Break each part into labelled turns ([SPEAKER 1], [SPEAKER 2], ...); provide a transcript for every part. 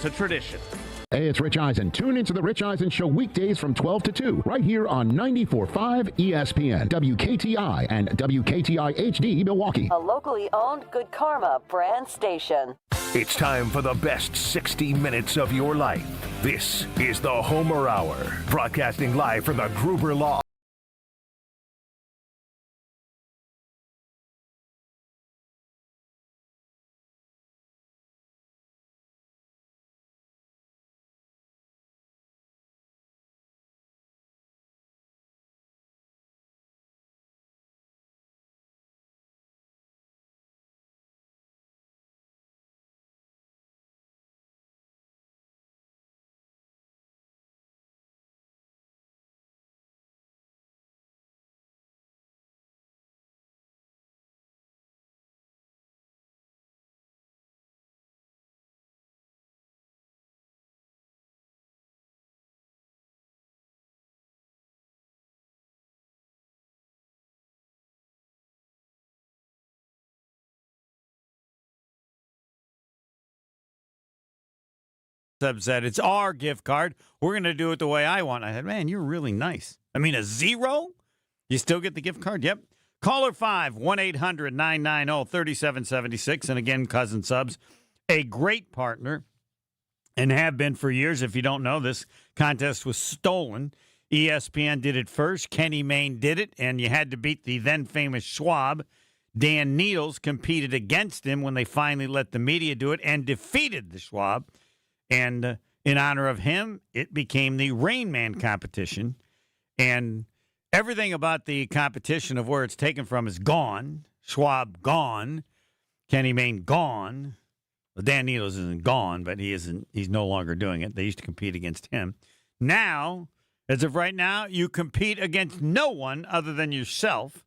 [SPEAKER 1] It's a tradition.
[SPEAKER 2] Hey, it's Rich Eisen. Tune into the Rich Eisen Show weekdays from 12 to 2, right here on 94.5 ESPN, WKTI, and WKTI HD Milwaukee.
[SPEAKER 3] A locally owned Good Karma brand station.
[SPEAKER 4] It's time for the best 60 minutes of your life. This is the Homer Hour, broadcasting live from the Gruber Law.
[SPEAKER 5] Said it's our gift card. We're going to do it the way I want. I said, man, you're really nice. I mean, a zero? You still get the gift card? Yep. Caller 5, 1-800-990-3776. And again, Cousin Subs, a great partner and have been for years. If you don't know, this contest was stolen. ESPN did it first. Kenny Mayne did it, and you had to beat the then famous Schwab. Dan Needles competed against him when they finally let the media do it and defeated the Schwab. And in honor of him, it became the Rainman competition. And everything about the competition of where it's taken from is gone. Schwab gone. Kenny Mayne gone. Well, Dan Needles isn't gone, but he's no longer doing it. They used to compete against him. Now, as of right now, you compete against no one other than yourself.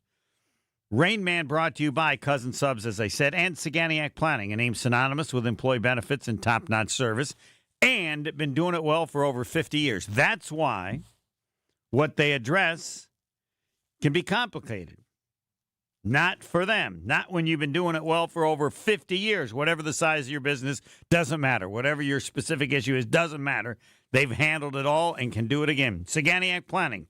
[SPEAKER 5] Rainman brought to you by Cousin Subs, as I said, and Saganiac Planning, a name synonymous with employee benefits and top-notch service, and been doing it well for over 50 years. That's why what they address can be complicated. Not for them. Not when you've been doing it well for over 50 years. Whatever the size of your business, doesn't matter. Whatever your specific issue is, doesn't matter. They've handled it all and can do it again. Saganiac Planning,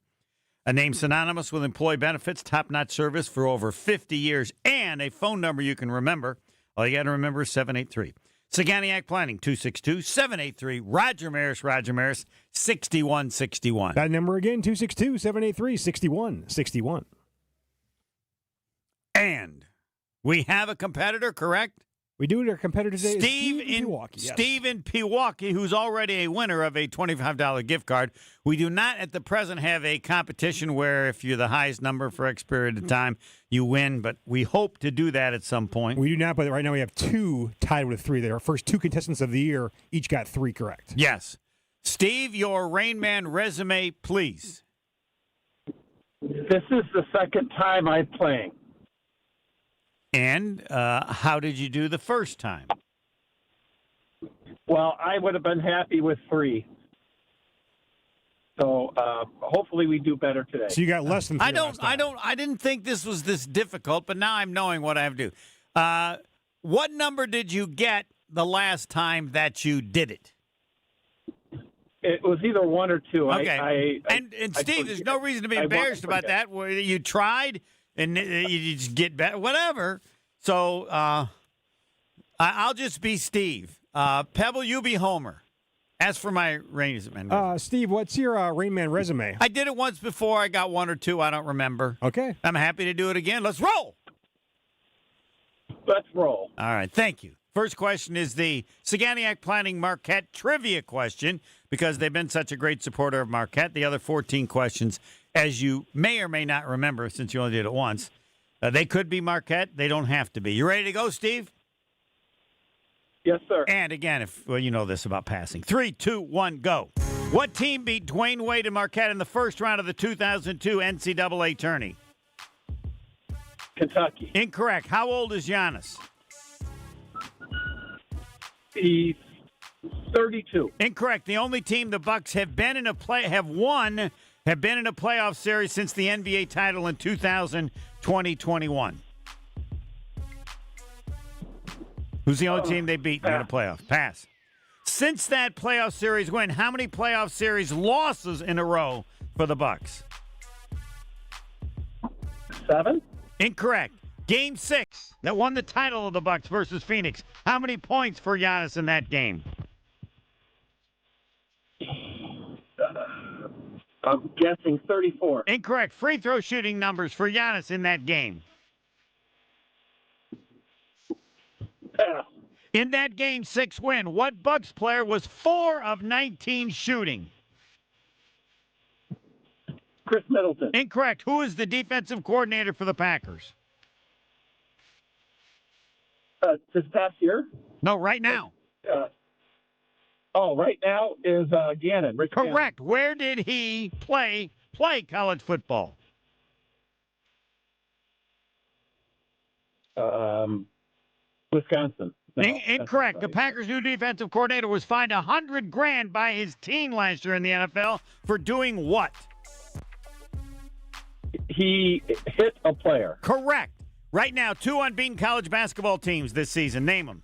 [SPEAKER 5] a name synonymous with employee benefits, top-notch service for over 50 years, and a phone number you can remember. All you got to remember is 783. Saganiac Planning, 262-783. Roger Maris, 6161.
[SPEAKER 6] That number again, 262-783-6161.
[SPEAKER 5] And we have a competitor, correct?
[SPEAKER 6] We do. Our competitor today is
[SPEAKER 5] Steve in
[SPEAKER 6] Milwaukee. Yes.
[SPEAKER 5] Steve in Pewaukee, who's already a winner of a $25 gift card. We do not at the present have a competition where if you're the highest number for X period of time, you win, but we hope to do that at some point.
[SPEAKER 6] We do not, but right now we have two tied with three. Our first two contestants of the year each got three correct.
[SPEAKER 5] Yes. Steve, your Rainman resume, please.
[SPEAKER 7] This is the second time I'm playing.
[SPEAKER 5] And how did you do the first time?
[SPEAKER 7] Well, I would have been happy with 3. So hopefully we do better today.
[SPEAKER 6] So you got less than 3 last time.
[SPEAKER 5] I didn't think this was this difficult, but now I'm knowing what I have to do. What number did you get the last time that you did it?
[SPEAKER 7] It was either 1 or 2.
[SPEAKER 5] Okay. And Steve, there's no reason to be embarrassed about that. Where you tried and you just get better, whatever. So I'll just be Steve. Pebble, you be Homer. As for my Rainman.
[SPEAKER 6] Steve, what's your Rainman resume?
[SPEAKER 5] I did it once before. I got 1 or 2. I don't remember.
[SPEAKER 6] Okay.
[SPEAKER 5] I'm happy to do it again. Let's roll.
[SPEAKER 7] Let's roll.
[SPEAKER 5] All right. Thank you. First question is the Saganiac Planning Marquette trivia question, because they've been such a great supporter of Marquette. The other 14 questions, as you may or may not remember since you only did it once, they could be Marquette. They don't have to be. You ready to go, Steve?
[SPEAKER 7] Yes, sir.
[SPEAKER 5] And again, you know this about passing. 3, 2, 1, go. What team beat Dwayne Wade and Marquette in the first round of the 2002 NCAA tourney?
[SPEAKER 7] Kentucky.
[SPEAKER 5] Incorrect. How old is Giannis?
[SPEAKER 7] He's 32.
[SPEAKER 5] Incorrect. The only team the Bucks have been in a playoff series since the NBA title in 2020-21. Who's the only team they beat in a playoff? Pass. Since that playoff series win, how many playoff series losses in a row for the Bucks?
[SPEAKER 7] 7.
[SPEAKER 5] Incorrect. Game 6 that won the title of the Bucks versus Phoenix. How many points for Giannis in that game?
[SPEAKER 7] I'm guessing 34.
[SPEAKER 5] Incorrect. Free throw shooting numbers for Giannis in that game.
[SPEAKER 7] Pass.
[SPEAKER 5] In that Game 6 win, what Bucks player was 4 of 19 shooting?
[SPEAKER 7] Chris Middleton.
[SPEAKER 5] Incorrect. Who is the defensive coordinator for the Packers?
[SPEAKER 7] This past year?
[SPEAKER 5] No, right now.
[SPEAKER 7] Right now is Gannon. Rich
[SPEAKER 5] Correct. Where did he play college football?
[SPEAKER 7] Gannon. Wisconsin. No,
[SPEAKER 5] Incorrect. The
[SPEAKER 7] right.
[SPEAKER 5] Packers' new defensive coordinator was fined $100,000 by his team last year in the NFL for doing what?
[SPEAKER 7] He hit a player.
[SPEAKER 5] Correct. Right now, 2 unbeaten college basketball teams this season. Name them.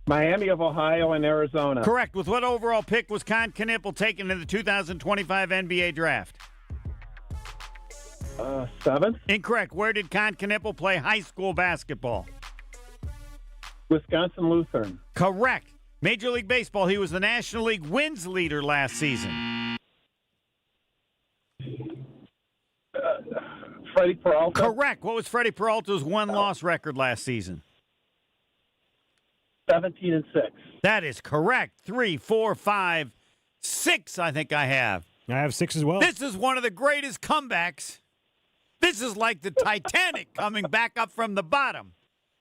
[SPEAKER 7] Miami of Ohio and Arizona.
[SPEAKER 5] Correct. With what overall pick was Con Knippel taken in the 2025 NBA draft?
[SPEAKER 7] 7th.
[SPEAKER 5] Incorrect. Where did Con Knippel play high school basketball?
[SPEAKER 7] Wisconsin Lutheran.
[SPEAKER 5] Correct. Major League Baseball, he was the National League wins leader last season.
[SPEAKER 7] Freddie Peralta.
[SPEAKER 5] Correct. What was Freddie Peralta's win-loss record last season?
[SPEAKER 7] 17-6.
[SPEAKER 5] That is correct. 3, 4, 5, 6, I think I have.
[SPEAKER 6] I have 6 as well.
[SPEAKER 5] This is one of the greatest comebacks. This is like the Titanic coming back up from the bottom.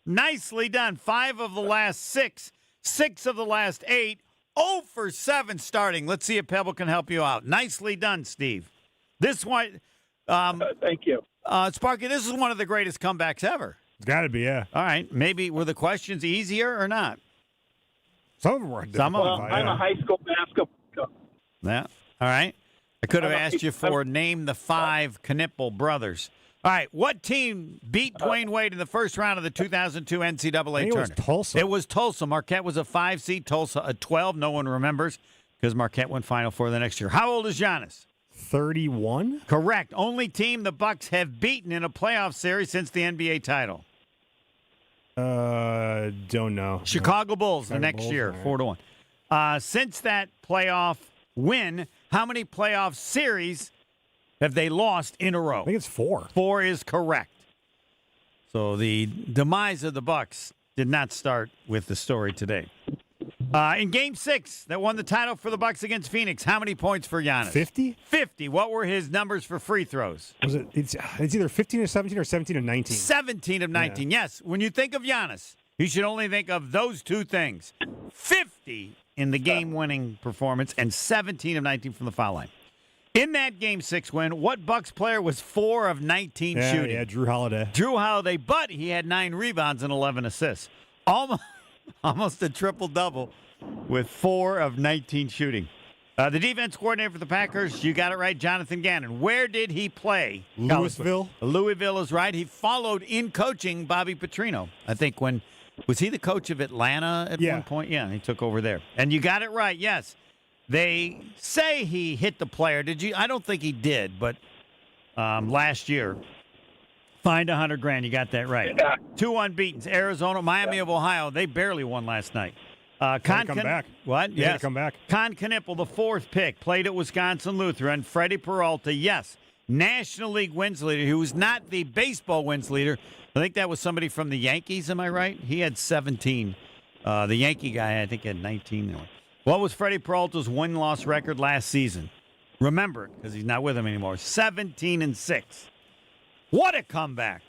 [SPEAKER 5] Nicely done. 5 of the last 6, 6 of the last 8, 0 for 7 starting. Let's see if Pebble can help you out. Nicely done, Steve. This one,
[SPEAKER 7] Thank you.
[SPEAKER 5] Sparky, this is one of the greatest comebacks ever.
[SPEAKER 6] It's got to be, yeah.
[SPEAKER 5] All right. Maybe were the questions easier or not?
[SPEAKER 6] Some of them were.
[SPEAKER 5] Some of
[SPEAKER 7] Well,
[SPEAKER 5] them.
[SPEAKER 7] I'm a high school basketball coach.
[SPEAKER 5] Yeah. All right. I could have asked you for name the 5 Knippel brothers. All right. What team beat Dwayne Wade in the first round of the 2002 NCAA tournament?
[SPEAKER 6] It was Tulsa.
[SPEAKER 5] It was Tulsa. Marquette was a 5 seed. Tulsa a 12. No one remembers because Marquette went Final Four the next year. How old is Giannis?
[SPEAKER 6] 31?
[SPEAKER 5] Correct. Only team the Bucks have beaten in a playoff series since the NBA title.
[SPEAKER 6] Don't know.
[SPEAKER 5] Chicago Bulls the
[SPEAKER 6] Chicago
[SPEAKER 5] next
[SPEAKER 6] Bulls,
[SPEAKER 5] year,
[SPEAKER 6] all right.
[SPEAKER 5] 4-1. Since that playoff win, how many playoff series have they lost in a row?
[SPEAKER 6] I think it's 4.
[SPEAKER 5] 4 is correct. So the demise of the Bucks did not start with the story today. In Game 6, that won the title for the Bucks against Phoenix, how many points for Giannis?
[SPEAKER 6] 50?
[SPEAKER 5] 50. What were his numbers for free throws?
[SPEAKER 6] Was it? It's either 15 or 17 or 17 or 19.
[SPEAKER 5] 17 of 19. Yes. When you think of Giannis, you should only think of those 2 things. 50 in the game-winning performance and 17 of 19 from the foul line. In that Game 6 win, what Bucks player was 4 of 19 shooting?
[SPEAKER 6] Yeah, Drew Holiday.
[SPEAKER 5] Drew Holiday, but he had 9 rebounds and 11 assists. Almost a triple-double with 4 of 19 shooting. The defense coordinator for the Packers, you got it right, Jonathan Gannon. Where did he play?
[SPEAKER 6] Louisville.
[SPEAKER 5] Louisville is right. He followed in coaching Bobby Petrino. I think was he the coach of Atlanta at one point? Yeah, he took over there. And you got it right, yes. They say he hit the player. Did you? I don't think he did, but last year, fined $100,000. You got that right. 2 unbeatens. Arizona, Miami of Ohio. They barely won last night.
[SPEAKER 6] Come back.
[SPEAKER 5] What?
[SPEAKER 6] Yeah,
[SPEAKER 5] Yes.
[SPEAKER 6] come back.
[SPEAKER 5] Con Knippel, the 4th pick, played at Wisconsin Lutheran. Freddie Peralta, yes, National League wins leader. He was not the baseball wins leader. I think that was somebody from the Yankees. Am I right? He had 17. The Yankee guy, I think, had 19. What was Freddie Peralta's win-loss record last season? Remember it, because he's not with him anymore. 17-6. What a comeback.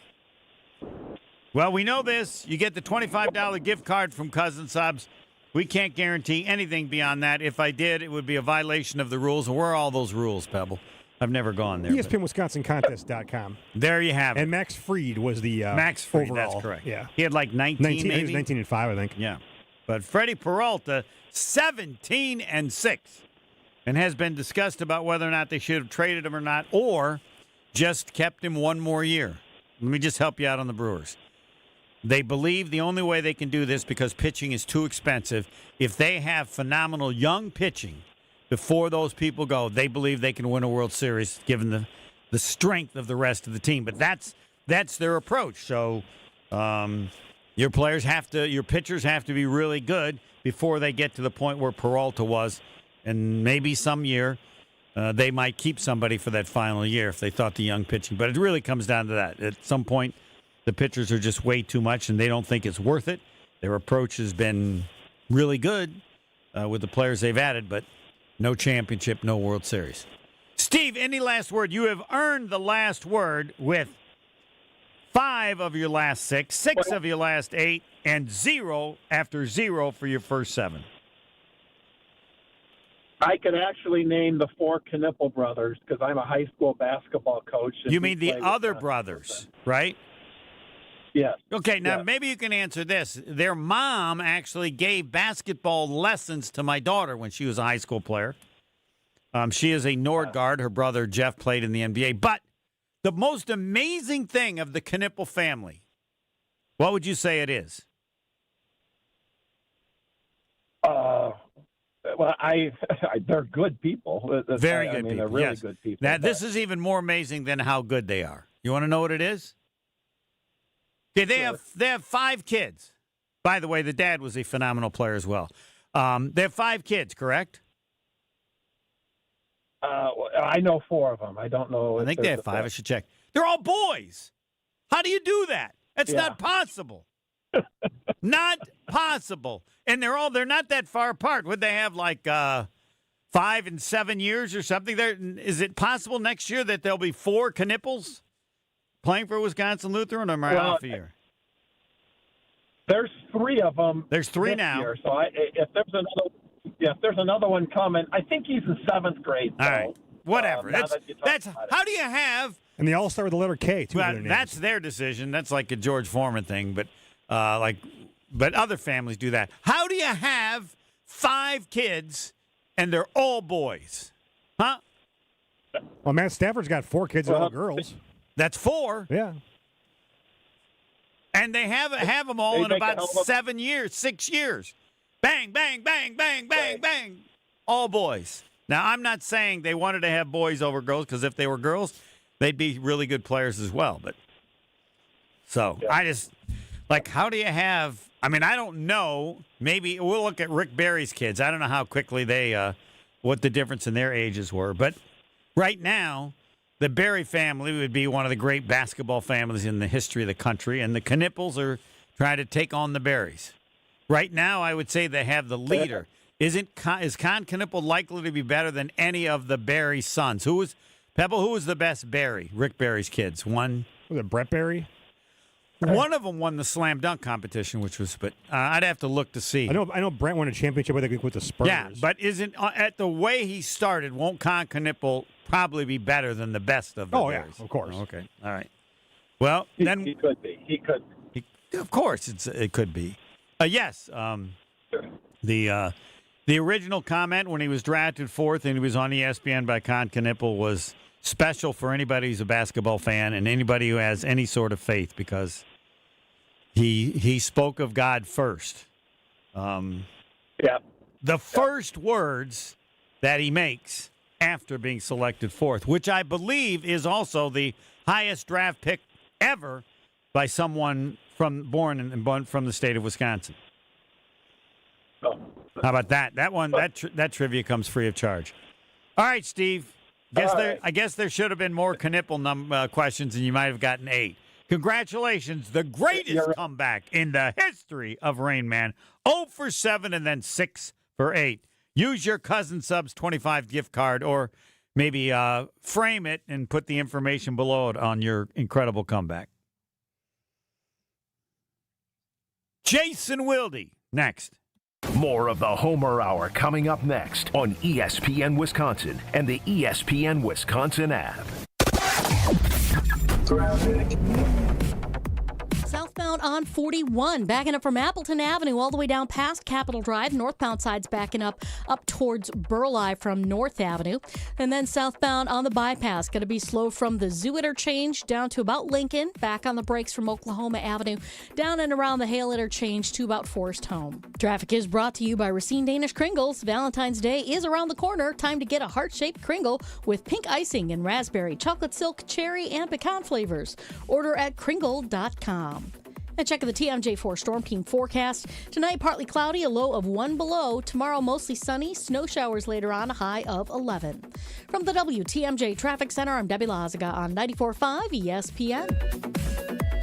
[SPEAKER 5] Well, we know this. You get the $25 gift card from Cousin Subs. We can't guarantee anything beyond that. If I did, it would be a violation of the rules. Where are all those rules, Pebble? I've never gone there.
[SPEAKER 6] ESPN
[SPEAKER 5] There you have it.
[SPEAKER 6] And Max Fried was the
[SPEAKER 5] Max Fried,
[SPEAKER 6] overall.
[SPEAKER 5] that's correct.
[SPEAKER 6] Yeah.
[SPEAKER 5] He had like 19 maybe?
[SPEAKER 6] He was 19-5, I think.
[SPEAKER 5] Yeah. But Freddie Peralta, 17-6. And has been discussed about whether or not they should have traded him or not, or just kept him one more year. Let me just help you out on the Brewers. They believe the only way they can do this, because pitching is too expensive, if they have phenomenal young pitching before those people go, they believe they can win a World Series given the strength of the rest of the team. But that's their approach. So your pitchers have to be really good before they get to the point where Peralta was, and maybe some year they might keep somebody for that final year if they thought the young pitching. But it really comes down to that. At some point, the pitchers are just way too much, and they don't think it's worth it. Their approach has been really good with the players they've added, but no championship, no World Series. Steve, any last word? You have earned the last word with 5 of your last 6, 6 of your last 8, and 0 after 0 for your first 7.
[SPEAKER 7] I could actually name the 4 Knipple brothers because I'm a high school basketball coach.
[SPEAKER 5] You mean the other brothers, right?
[SPEAKER 7] Yes.
[SPEAKER 5] Okay, now
[SPEAKER 7] yes.
[SPEAKER 5] Maybe you can answer this. Their mom actually gave basketball lessons to my daughter when she was a high school player. She is a Nordgaard. Her brother Jeff played in the NBA. But the most amazing thing of the Knipple family, what would you say it is?
[SPEAKER 7] Well, they're good people.
[SPEAKER 5] Very good people.
[SPEAKER 7] They're really
[SPEAKER 5] yes.
[SPEAKER 7] good people.
[SPEAKER 5] Now, this is even more amazing than how good they are. You want to know what it is? Okay, they have 5 kids. By the way, the dad was a phenomenal player as well. They have 5 kids, correct?
[SPEAKER 7] I know 4 of them. I don't know.
[SPEAKER 5] I think they have 5. I should check. They're all boys. How do you do that? That's not possible. Not possible. And they're not that far apart. Would they have like 5 and 7 years or something? Is it possible next year that there'll be 4 Knipples playing for Wisconsin Lutheran, or am I off a year?
[SPEAKER 7] There's 3 of them.
[SPEAKER 5] There's 3 now.
[SPEAKER 7] Year, so if there's another one coming, I think he's in 7th grade.
[SPEAKER 5] All right, whatever. That's how do you have?
[SPEAKER 6] And they all start with the letter K too.
[SPEAKER 5] Well, that's their decision. That's like a George Foreman thing, but but other families do that. How do you have 5 kids and they're all boys? Huh?
[SPEAKER 6] Well, Matt Stafford's got 4 kids and all girls.
[SPEAKER 5] That's 4.
[SPEAKER 6] Yeah.
[SPEAKER 5] And they have them all in about 7 years, 6 years. Bang, bang, bang, bang, bang, bang. All boys. Now, I'm not saying they wanted to have boys over girls, because if they were girls, they'd be really good players as well. But I just, how do you have, I don't know. Maybe we'll look at Rick Barry's kids. I don't know how quickly they, what the difference in their ages were. But right now, the Barry family would be one of the great basketball families in the history of the country, and the Knipples are trying to take on the Barrys. Right now, I would say they have the leader. Is Con Knipple likely to be better than any of the Barry sons? Who was the best Barry? Rick Barry's kids. One.
[SPEAKER 6] Was it Brett Barry?
[SPEAKER 5] One of them won the slam dunk competition, but I'd have to look to see.
[SPEAKER 6] I know Brent won a championship with the Spurs.
[SPEAKER 5] Yeah, but at the way he started, won't Con Knipple probably be better than the best of the Barrys?
[SPEAKER 6] Yeah, of course.
[SPEAKER 5] Okay, all right. Well, then
[SPEAKER 7] he could be.
[SPEAKER 5] Of course, it could be. Yes. The original comment when he was drafted 4th and he was on ESPN by Con Knipple was special for anybody who's a basketball fan and anybody who has any sort of faith, because he spoke of God first. The first words that he makes after being selected 4th, which I believe is also the highest draft pick ever by someone born from the state of Wisconsin. How about that? That trivia comes free of charge. All right, Steve. I guess there should have been more Knipple questions, and you might have gotten 8. Congratulations, the greatest comeback in the history of Rain Man. 0 for 7 and then 6 for 8. Use your Cousin Subs 25 gift card, or maybe frame it and put the information below it on your incredible comeback. Jason Wilde, next.
[SPEAKER 4] More of the Homer Hour coming up next on ESPN Wisconsin and the ESPN Wisconsin app.
[SPEAKER 1] Southbound on 41. Backing up from Appleton Avenue all the way down past Capitol Drive. Northbound side's backing up towards Burleigh from North Avenue. And then southbound on the bypass. Going to be slow from the Zoo interchange down to about Lincoln. Back on the brakes from Oklahoma Avenue. Down and around the Hale interchange to about Forest Home. Traffic is brought to you by Racine Danish Kringles. Valentine's Day is around the corner. Time to get a heart-shaped Kringle with pink icing and raspberry, chocolate silk, cherry, and pecan flavors. Order at kringle.com. And checking the TMJ4 Storm Team forecast. Tonight, partly cloudy, a low of 1 below. Tomorrow, mostly sunny. Snow showers later on, a high of 11. From the WTMJ Traffic Center, I'm Debbie Lazaga on 94.5 ESPN.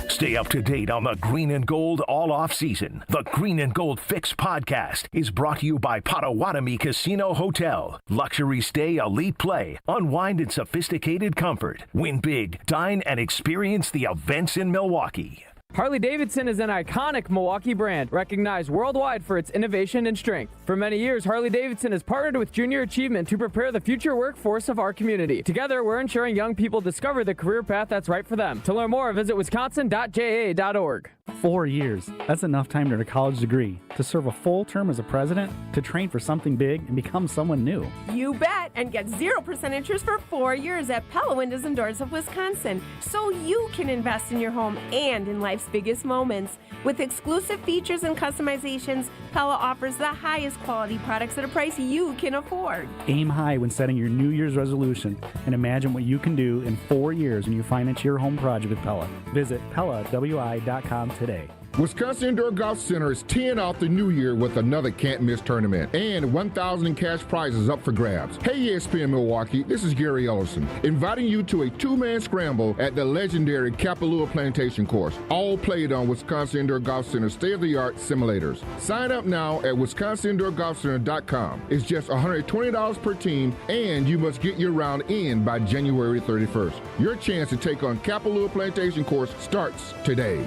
[SPEAKER 4] Stay up to date on the Green and Gold all off season. The Green and Gold Fix podcast is brought to you by Potawatomi Casino Hotel. Luxury stay, elite play, unwind in sophisticated comfort. Win big, dine, and experience the events in Milwaukee.
[SPEAKER 8] Harley-Davidson is an iconic Milwaukee brand, recognized worldwide for its innovation and strength. For many years, Harley-Davidson has partnered with Junior Achievement to prepare the future workforce of our community. Together, we're ensuring young people discover the career path that's right for them. To learn more, visit wisconsin.ja.org.
[SPEAKER 9] 4 years. That's enough time to earn a college degree, to serve a full term as a president, to train for something big and become someone new.
[SPEAKER 10] You bet, and get 0% interest for 4 years at Pella Windows and Doors of Wisconsin, so you can invest in your home and in life's biggest moments. With exclusive features and customizations, Pella offers the highest quality products at a price you can afford.
[SPEAKER 9] Aim high when setting your New Year's resolution and imagine what you can do in 4 years when you finance your home project with Pella. Visit PellaWI.com today.
[SPEAKER 11] Wisconsin Indoor Golf Center is teeing off the new year with another can't-miss tournament, and 1,000 in cash prizes up for grabs. Hey ESPN Milwaukee, this is Gary Ellison, inviting you to a two-man scramble at the legendary Kapalua Plantation Course, all played on Wisconsin Indoor Golf Center state-of-the-art simulators. Sign up now at wisconsinindoorgolfcenter.com. It's just $120 per team, and you must get your round in by January 31st. Your chance to take on Kapalua Plantation Course starts today.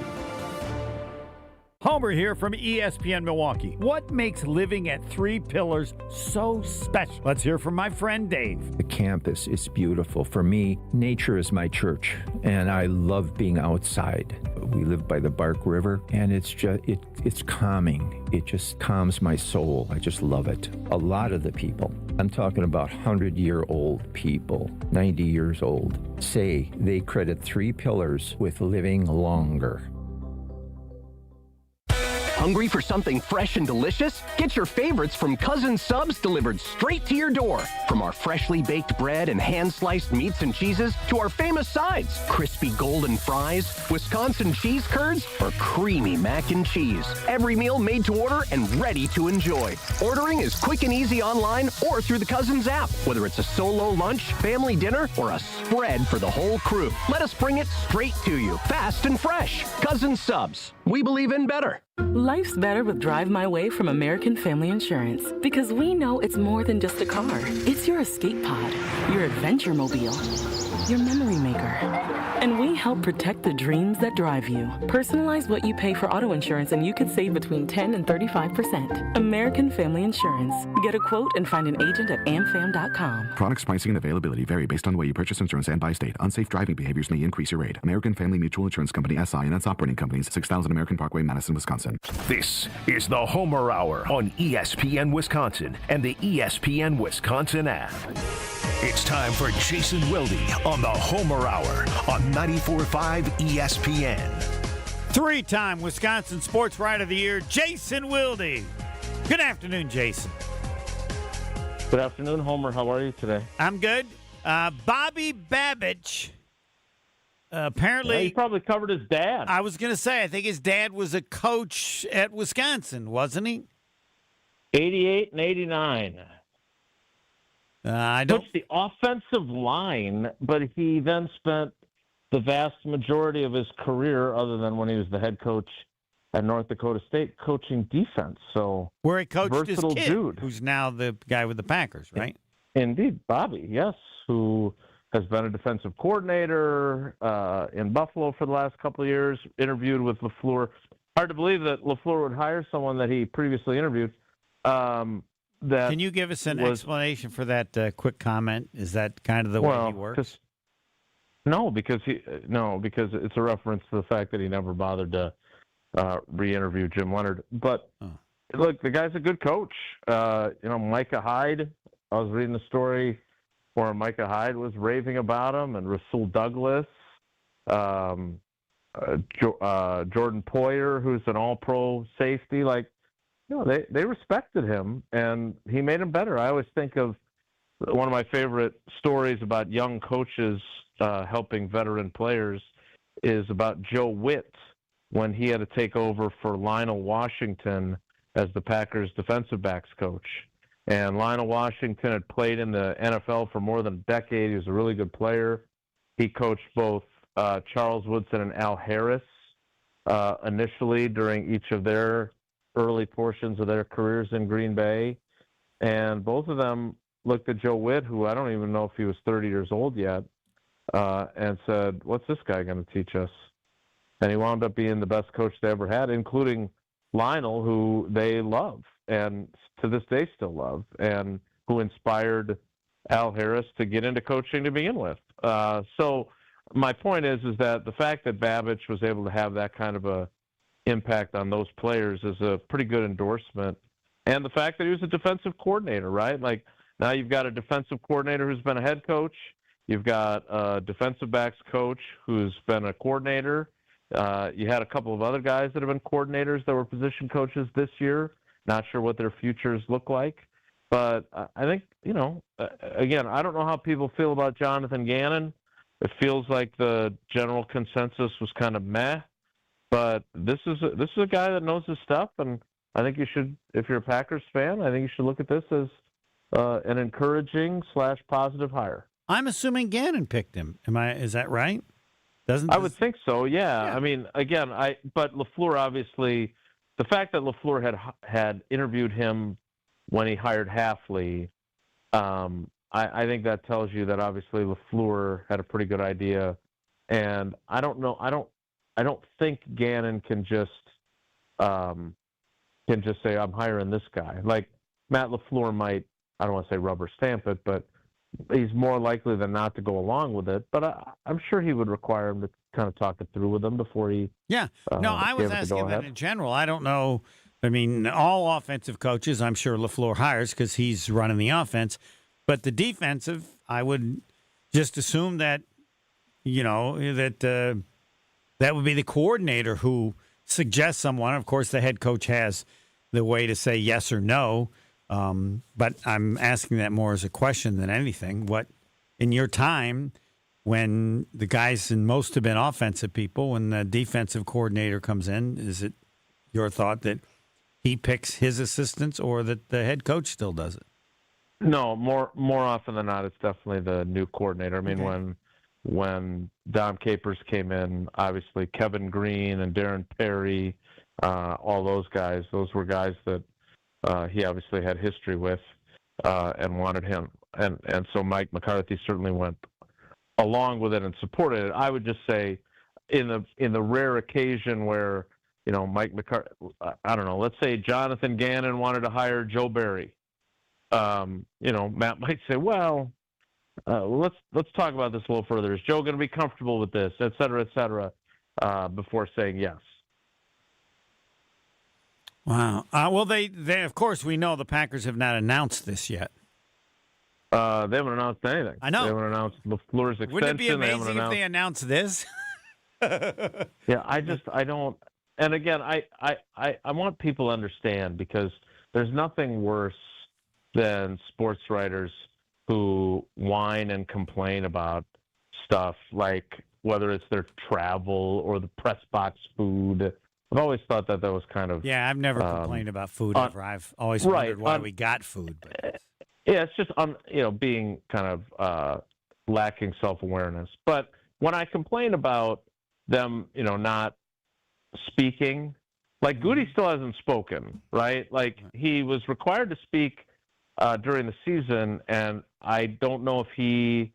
[SPEAKER 5] Homer here from ESPN Milwaukee. What makes living at Three Pillars so special? Let's hear from my friend Dave.
[SPEAKER 12] The campus is beautiful. For me, nature is my church, and I love being outside. We live by the Bark River, and it's calming. It just calms my soul. I just love it. A lot of the people, I'm talking about 100-year-old people, 90 years old, say they credit Three Pillars with living longer.
[SPEAKER 13] Hungry for something fresh and delicious? Get your favorites from Cousin Subs delivered straight to your door. From our freshly baked bread and hand-sliced meats and cheeses to our famous sides, crispy golden fries, Wisconsin cheese curds, or creamy mac and cheese. Every meal made to order and ready to enjoy. Ordering is quick and easy online or through the Cousins app. Whether it's a solo lunch, family dinner, or a spread for the whole crew, let us bring it straight to you, fast and fresh. Cousin Subs. We believe in better.
[SPEAKER 14] Life's better with Drive My Way from American Family Insurance, because we know it's more than just a car. It's your escape pod, your adventure mobile, your memory maker. And we help protect the dreams that drive you. Personalize what you pay for auto insurance and you could save between 10 and 35%. American Family Insurance. Get a quote and find an agent at amfam.com.
[SPEAKER 15] Products, pricing, and availability vary based on the way you purchase insurance and by state. Unsafe driving behaviors may increase your rate. American Family Mutual Insurance Company, SI, and its operating companies, 6000 American Parkway, Madison, Wisconsin.
[SPEAKER 4] This is the Homer Hour on ESPN Wisconsin and the ESPN Wisconsin app. It's time for Jason Wilde on the Homer Hour on 94.5 ESPN.
[SPEAKER 5] Three-time Wisconsin Sports Writer of the Year, Jason Wilde. Good afternoon, Jason.
[SPEAKER 16] Good afternoon, Homer. How are you today?
[SPEAKER 5] I'm good. Bobby Babich, apparently...
[SPEAKER 16] Yeah, he probably covered his dad.
[SPEAKER 5] I was going to say, I think his dad was a coach at Wisconsin, wasn't he?
[SPEAKER 16] 88 and 89.
[SPEAKER 5] I don't...
[SPEAKER 16] Coached the offensive line, but he then spent the vast majority of his career, other than when he was the head coach at North Dakota State, coaching defense. So
[SPEAKER 5] where he coached his kid,
[SPEAKER 16] dude.
[SPEAKER 5] Who's now the guy with the Packers, right?
[SPEAKER 16] Indeed, Bobby, yes, who has been a defensive coordinator in Buffalo for the last couple of years, interviewed with LaFleur. Hard to believe that LaFleur would hire someone that he previously interviewed.
[SPEAKER 5] Can you give us an explanation for that quick comment? Is that kind of the way he works?
[SPEAKER 16] No, because it's a reference to the fact that he never bothered to re-interview Jim Leonard. But look, the guy's a good coach. Micah Hyde, I was reading the story where Micah Hyde was raving about him, and Rasul Douglas, Jordan Poyer, who's an all-pro safety. They respected him, and he made him better. I always think of one of my favorite stories about young coaches helping veteran players is about Joe Witt when he had to take over for Lionel Washington as the Packers defensive backs coach. And Lionel Washington had played in the NFL for more than a decade. He was a really good player. He coached both Charles Woodson and Al Harris initially during each of their early portions of their careers in Green Bay. And both of them looked at Joe Witt, who I don't even know if he was 30 years old yet, and said, what's this guy going to teach us? And he wound up being the best coach they ever had, including Lionel, who they love and to this day still love, and who inspired Al Harris to get into coaching to begin with. So my point is that the fact that Babich was able to have that kind of a impact on those players is a pretty good endorsement. And the fact that he was a defensive coordinator, right? Like, now you've got a defensive coordinator who's been a head coach. You've got a defensive backs coach who's been a coordinator. You had a couple of other guys that have been coordinators that were position coaches this year. Not sure what their futures look like. But I think, again, I don't know how people feel about Jonathan Gannon. It feels like the general consensus was kind of meh. But this is a guy that knows his stuff, and I think you should, if you're a Packers fan, I think you should look at this as an encouraging / positive hire.
[SPEAKER 5] I'm assuming Gannon picked him. Is that right?
[SPEAKER 16] I would think so. Yeah. I mean, again, but LaFleur obviously, the fact that LaFleur had interviewed him when he hired Hafley, I think that tells you that obviously LaFleur had a pretty good idea. And I don't know. I don't think Gannon can just say, I'm hiring this guy. Like, Matt LaFleur might, I don't want to say rubber stamp it, but he's more likely than not to go along with it. But I'm sure he would require him to kind of talk it through with him before he.
[SPEAKER 5] Yeah. No, I was asking about in general. I don't know. I mean, all offensive coaches, I'm sure LaFleur hires because he's running the offense. But the defensive, I would just assume that, that would be the coordinator who suggests someone. Of course, the head coach has the way to say yes or no. But I'm asking that more as a question than anything. What, in your time, when the guys and most have been offensive people, when the defensive coordinator comes in, is it your thought that he picks his assistants or that the head coach still does it?
[SPEAKER 16] No, more often than not, it's definitely the new coordinator. I mean, when Dom Capers came in, obviously Kevin Green and Darren Perry, all those guys, those were guys that he obviously had history with and wanted him. And so Mike McCarthy certainly went along with it and supported it. I would just say in the rare occasion where, Mike McCarthy, I don't know, let's say Jonathan Gannon wanted to hire Joe Barry. Matt might say, well, let's talk about this a little further. Is Joe going to be comfortable with this, et cetera, before saying yes?
[SPEAKER 5] Wow. Well, they of course, we know the Packers have not announced this yet.
[SPEAKER 16] They haven't announced anything.
[SPEAKER 5] I know.
[SPEAKER 16] They haven't announced LaFleur's extension.
[SPEAKER 5] Wouldn't it be amazing if they announced this?
[SPEAKER 16] Yeah, I don't. And again, I want people to understand, because there's nothing worse than sports writers who whine and complain about stuff like whether it's their travel or the press box food. I've always thought that was kind of...
[SPEAKER 5] Yeah, I've never complained about food ever. I've always wondered why we got food. But...
[SPEAKER 16] Yeah, it's just, being kind of lacking self-awareness. But when I complain about them, not speaking, like Goody still hasn't spoken, right? Like, he was required to speak during the season, and I don't know if he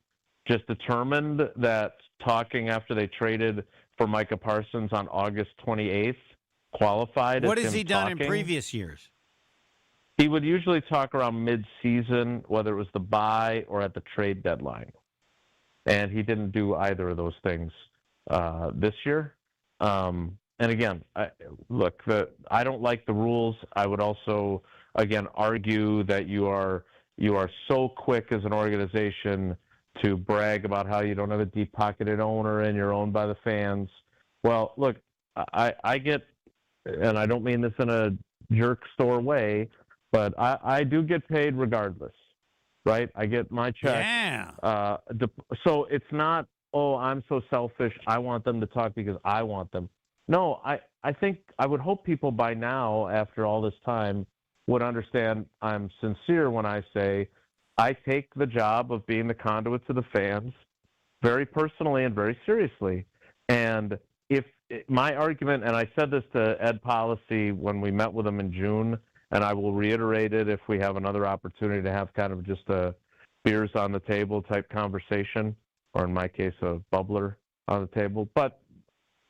[SPEAKER 16] just determined that talking after they traded for Micah Parsons on August 28th qualified.
[SPEAKER 5] What has he done in previous years?
[SPEAKER 16] He would usually talk around mid-season, whether it was the bye or at the trade deadline. And he didn't do either of those things this year. and again, I don't like the rules. I would also, again, argue that you are so quick as an organization to brag about how you don't have a deep-pocketed owner and you're owned by the fans. Well, look, I get, and I don't mean this in a jerk store way, but I do get paid regardless, right? I get my check.
[SPEAKER 5] Yeah.
[SPEAKER 16] So it's not, oh, I'm so selfish, I want them to talk because I want them. No, I think I would hope people by now, after all this time, would understand I'm sincere when I say I take the job of being the conduit to the fans very personally and very seriously. And if my argument, and I said this to Ed Policy when we met with him in June, and I will reiterate it if we have another opportunity to have kind of just a beers on the table type conversation, or in my case, a bubbler on the table. But,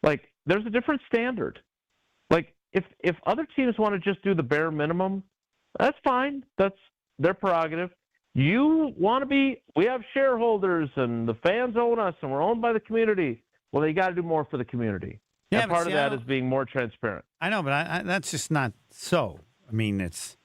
[SPEAKER 16] like, there's a different standard. Like, if other teams want to just do the bare minimum, that's fine. That's their prerogative. You want to be, we have shareholders and the fans own us and we're owned by the community. Well, you got to do more for the community.
[SPEAKER 5] Yeah,
[SPEAKER 16] and part of that is being more transparent.
[SPEAKER 5] I know, but that's just not so. I mean, it's,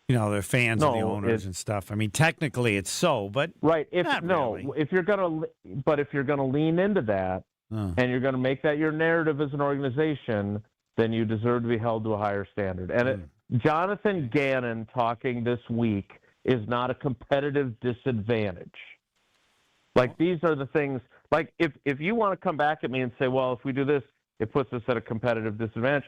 [SPEAKER 5] they're fans of the owners and stuff. I mean, technically it's so, but
[SPEAKER 16] right.
[SPEAKER 5] Really.
[SPEAKER 16] If you're gonna lean into that and you're gonna make that your narrative as an organization, then you deserve to be held to a higher standard. And Jonathan Gannon talking this week is not a competitive disadvantage. Like, these are the things. Like, if you want to come back at me and say, well, if we do this, it puts us at a competitive disadvantage,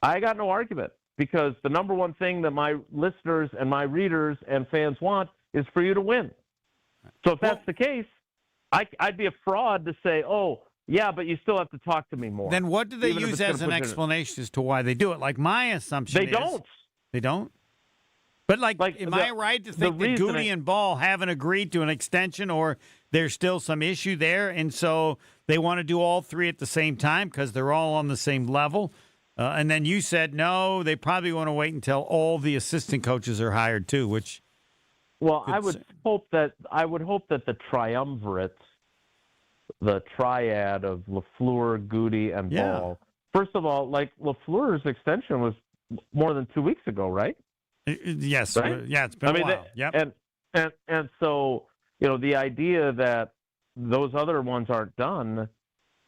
[SPEAKER 16] I got no argument, because the number one thing that my listeners and my readers and fans want is for you to win. So if that's the case, I'd be a fraud to say, oh, yeah, but you still have to talk to me more.
[SPEAKER 5] Then what do they use as an explanation as to why they do it? Like, my assumption is... They don't? But, like am I right to think that Goody and Ball haven't agreed to an extension, or there's still some issue there, and so they want to do all three at the same time because they're all on the same level? And then you said, no, they probably want to wait until all the assistant coaches are hired too, which...
[SPEAKER 16] Well, I would hope that the triumvirate, the triad of LaFleur, Goody, and Ball. First of all, like, LaFleur's extension was more than 2 weeks ago, right?
[SPEAKER 5] Yes.
[SPEAKER 16] Right?
[SPEAKER 5] Yeah, it's been a while. Yep.
[SPEAKER 16] And so, the idea that those other ones aren't done,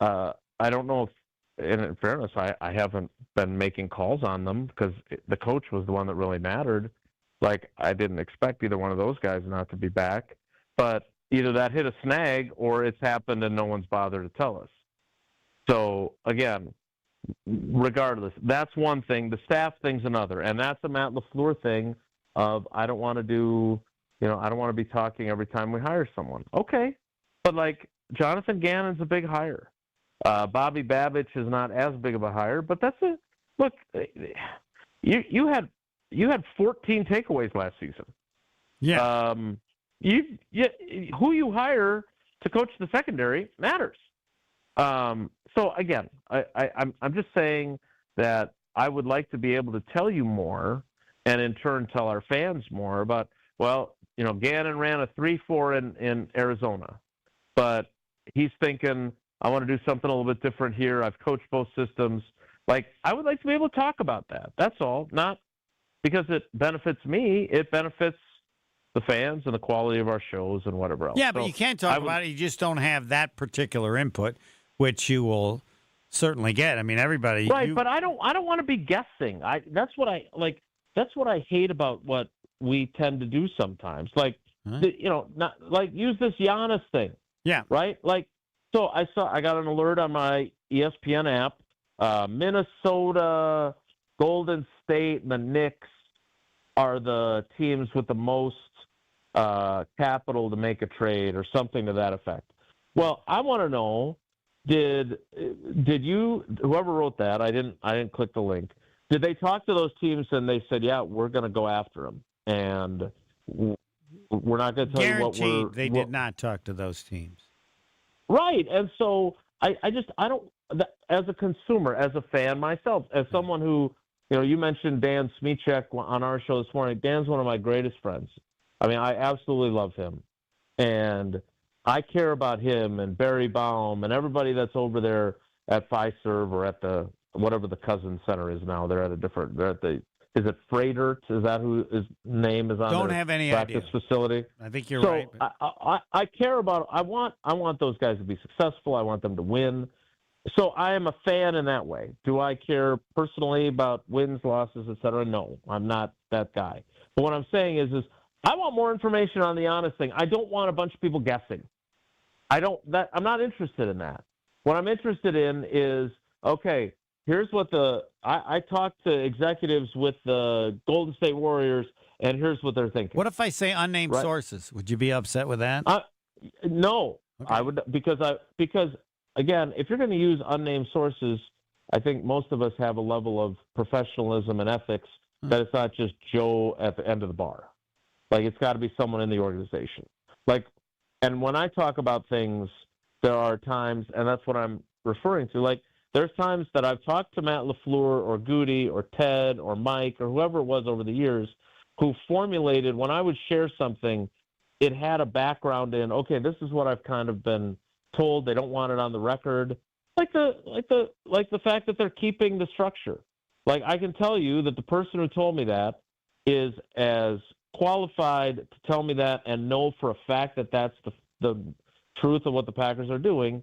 [SPEAKER 16] I don't know if, in fairness, I haven't been making calls on them because the coach was the one that really mattered. Like, I didn't expect either one of those guys not to be back, but either that hit a snag or it's happened and no one's bothered to tell us. So, again, regardless, that's one thing. The staff thing's another, and that's a Matt LaFleur thing of I don't want to be talking every time we hire someone. Okay, but like Jonathan Gannon's a big hire. Bobby Babich is not as big of a hire, but that's a look. You had 14 takeaways last season.
[SPEAKER 5] Yeah.
[SPEAKER 16] Who you hire to coach the secondary matters. So again, I'm just saying that I would like to be able to tell you more, and in turn tell our fans more about. Well, Gannon ran a 3-4 in Arizona, but he's thinking I want to do something a little bit different here. I've coached both systems. Like, I would like to be able to talk about that. That's all. Not because it benefits me. It benefits the fans and the quality of our shows and whatever else.
[SPEAKER 5] Yeah, but you can't talk about it. You just don't have that particular input, which you will certainly get. I mean, everybody.
[SPEAKER 16] Right, but I don't want to be guessing. That's what I hate about what we tend to do sometimes. Like, not like use this Giannis thing.
[SPEAKER 5] Yeah.
[SPEAKER 16] Right. Like, so I got an alert on my ESPN app. Minnesota, Golden State, and the Knicks are the teams with the most capital to make a trade, or something to that effect. Well, I want to know, did you, whoever wrote that, I didn't click the link. Did they talk to those teams and they said, yeah, we're going to go after them, and we're not going to tell you what we're...
[SPEAKER 5] They did not talk to those teams.
[SPEAKER 16] Right, and so I don't, as a consumer, as a fan myself, as someone who, you mentioned Dan Smichek on our show this morning. Dan's one of my greatest friends. I mean, I absolutely love him. And I care about him and Barry Baum and everybody that's over there at Fiserv or at the whatever the Cousins Center is now. They're at the. Is it Freidert? Is that who his name is on?
[SPEAKER 5] Don't
[SPEAKER 16] their
[SPEAKER 5] have any
[SPEAKER 16] practice
[SPEAKER 5] idea.
[SPEAKER 16] facility?
[SPEAKER 5] I think you're
[SPEAKER 16] so
[SPEAKER 5] right. But...
[SPEAKER 16] I care about. I want those guys to be successful. I want them to win. So I am a fan in that way. Do I care personally about wins, losses, etc.? No, I'm not that guy. But what I'm saying is I want more information on the honest thing. I don't want a bunch of people guessing. I'm not interested in that. What I'm interested in is, okay, here's what I talked to executives with the Golden State Warriors, and here's what they're thinking.
[SPEAKER 5] What if I say unnamed sources? Would you be upset with that?
[SPEAKER 16] No, okay. I would because again, if you're going to use unnamed sources, I think most of us have a level of professionalism and ethics that it's not just Joe at the end of the bar. Like, it's got to be someone in the organization. Like, and when I talk about things, there are times, and that's what I'm referring to, like, there's times that I've talked to Matt LaFleur or Goody or Ted or Mike or whoever it was over the years who formulated, when I would share something, it had a background in, okay, this is what I've kind of been told. They don't want it on the record. Like the fact that they're keeping the structure. Like, I can tell you that the person who told me that is as qualified to tell me that and know for a fact that that's the truth of what the Packers are doing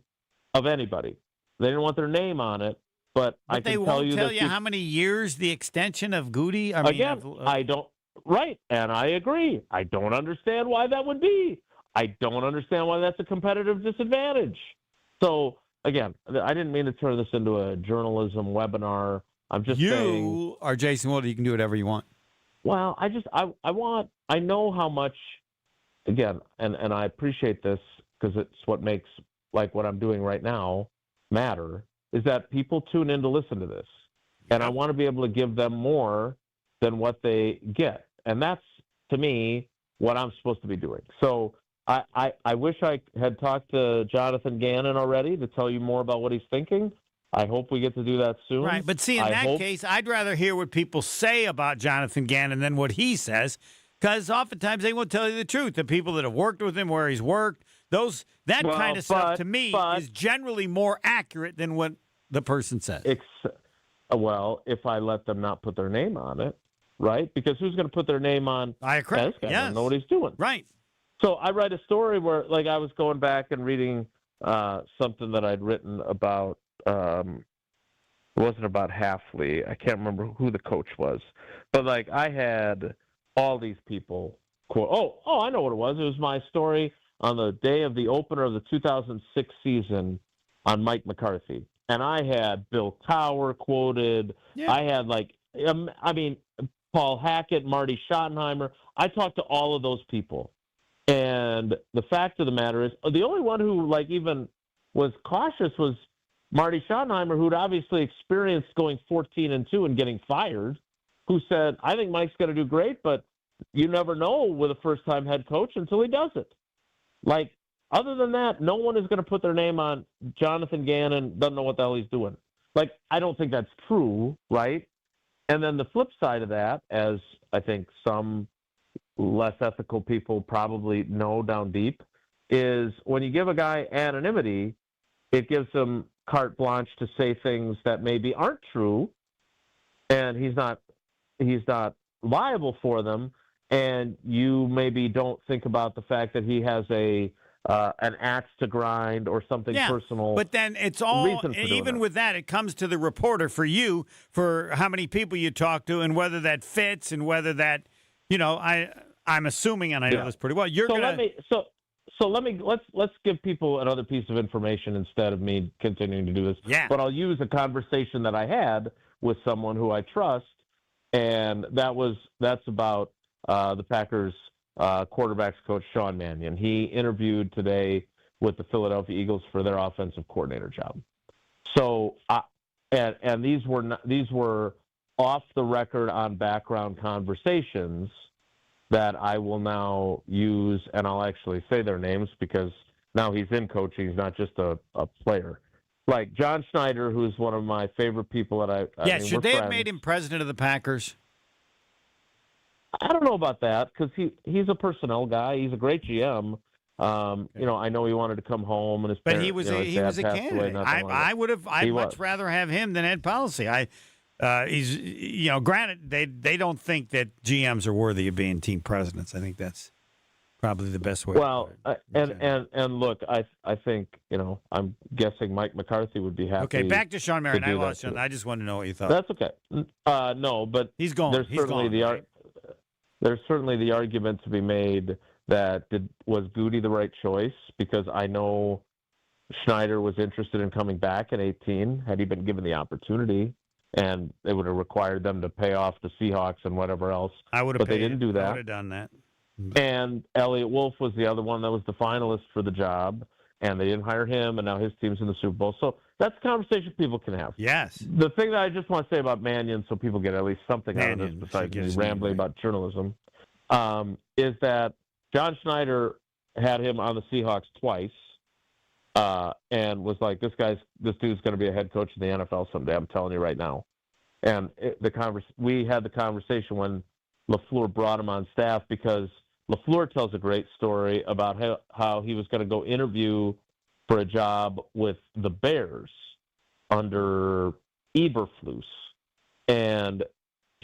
[SPEAKER 16] of anybody. They didn't want their name on it, but I can tell you that.
[SPEAKER 5] They won't tell you how many years the extension of Goody?
[SPEAKER 16] I don't. Right, and I agree. I don't understand why that would be. I don't understand why that's a competitive disadvantage. So, again, I didn't mean to turn this into a journalism webinar. I'm just saying.
[SPEAKER 5] You are Jason Wilde. You can do whatever you want.
[SPEAKER 16] Well, I know how much, again, and I appreciate this because it's what makes, like, what I'm doing right now matter, is that people tune in to listen to this. And I want to be able to give them more than what they get. And that's, to me, what I'm supposed to be doing. So I wish I had talked to Jonathan Gannon already to tell you more about what he's thinking. I hope we get to do that soon.
[SPEAKER 5] Right, but see, in that case, I'd rather hear what people say about Jonathan Gannon than what he says, because oftentimes they won't tell you the truth. The people that have worked with him, where he's worked, kind of stuff to me is generally more accurate than what the person says.
[SPEAKER 16] Well, if I let them not put their name on it, right? Because who's going to put their name on?
[SPEAKER 5] I agree.
[SPEAKER 16] This guy doesn't know what he's doing.
[SPEAKER 5] Right.
[SPEAKER 16] So I write a story where, like, I was going back and reading something that I'd written about. It wasn't about Halfley. I can't remember who the coach was, but like I had all these people quote. Oh, I know what it was. It was my story on the day of the opener of the 2006 season on Mike McCarthy, and I had Bill Tower quoted. Yeah. I had Paul Hackett, Marty Schottenheimer. I talked to all of those people, and the fact of the matter is, the only one who even was cautious was Marty Schottenheimer, who'd obviously experienced going 14-2 and getting fired, who said, I think Mike's going to do great, but you never know with a first-time head coach until he does it. Like, other than that, no one is going to put their name on Jonathan Gannon, doesn't know what the hell he's doing. Like, I don't think that's true, right? And then the flip side of that, as I think some less ethical people probably know down deep, is when you give a guy anonymity, it gives him carte blanche to say things that maybe aren't true, and he's not liable for them, and you maybe don't think about the fact that he has an axe to grind or something personal.
[SPEAKER 5] But then it's all, even with that, it comes to the reporter for you, for how many people you talk to and whether that fits and whether that, I'm assuming, and I know this pretty well, you're going to...
[SPEAKER 16] So let's give people another piece of information instead of me continuing to do this.
[SPEAKER 5] Yeah.
[SPEAKER 16] But I'll use a conversation that I had with someone who I trust, and that's about the Packers quarterbacks coach Sean Mannion. He interviewed today with the Philadelphia Eagles for their offensive coordinator job. So and these were off the record on background conversations that I will now use, and I'll actually say their names because now he's in coaching. He's not just a player. Like John Schneider, who's one of my favorite people that
[SPEAKER 5] should they have made him president of the Packers?
[SPEAKER 16] I don't know about that because he's a personnel guy. He's a great GM. I know he wanted to come home, and his
[SPEAKER 5] but
[SPEAKER 16] parents,
[SPEAKER 5] he was
[SPEAKER 16] his
[SPEAKER 5] he
[SPEAKER 16] dad
[SPEAKER 5] was a
[SPEAKER 16] passed away
[SPEAKER 5] candidate.
[SPEAKER 16] not that long ago.
[SPEAKER 5] I'd much rather have him than Ed Policy. He's granted they don't think that GMs are worthy of being team presidents. I think that's probably the best way.
[SPEAKER 16] Well, and look, I think I'm guessing Mike McCarthy would be happy.
[SPEAKER 5] Okay, back to Sean Marion. I lost Sean. I just wanted to know what you thought.
[SPEAKER 16] That's okay. No, but
[SPEAKER 5] he's gone.
[SPEAKER 16] There's certainly the argument to be made that was Goody the right choice, because I know Schneider was interested in coming back in 2018 had he been given the opportunity, and it would have required them to pay off the Seahawks and whatever else. But they didn't do that.
[SPEAKER 5] I would have done that.
[SPEAKER 16] And Elliott Wolf was the other one that was the finalist for the job, and they didn't hire him, and now his team's in the Super Bowl. So that's a conversation people can have.
[SPEAKER 5] Yes.
[SPEAKER 16] The thing that I just want to say about Mannion, so people get at least something out of this besides me rambling about journalism, is that John Schneider had him on the Seahawks twice, and was like, this dude's going to be a head coach in the NFL someday. I'm telling you right now. And we had the conversation when LaFleur brought him on staff, because LaFleur tells a great story about how he was going to go interview for a job with the Bears under Eberflus. And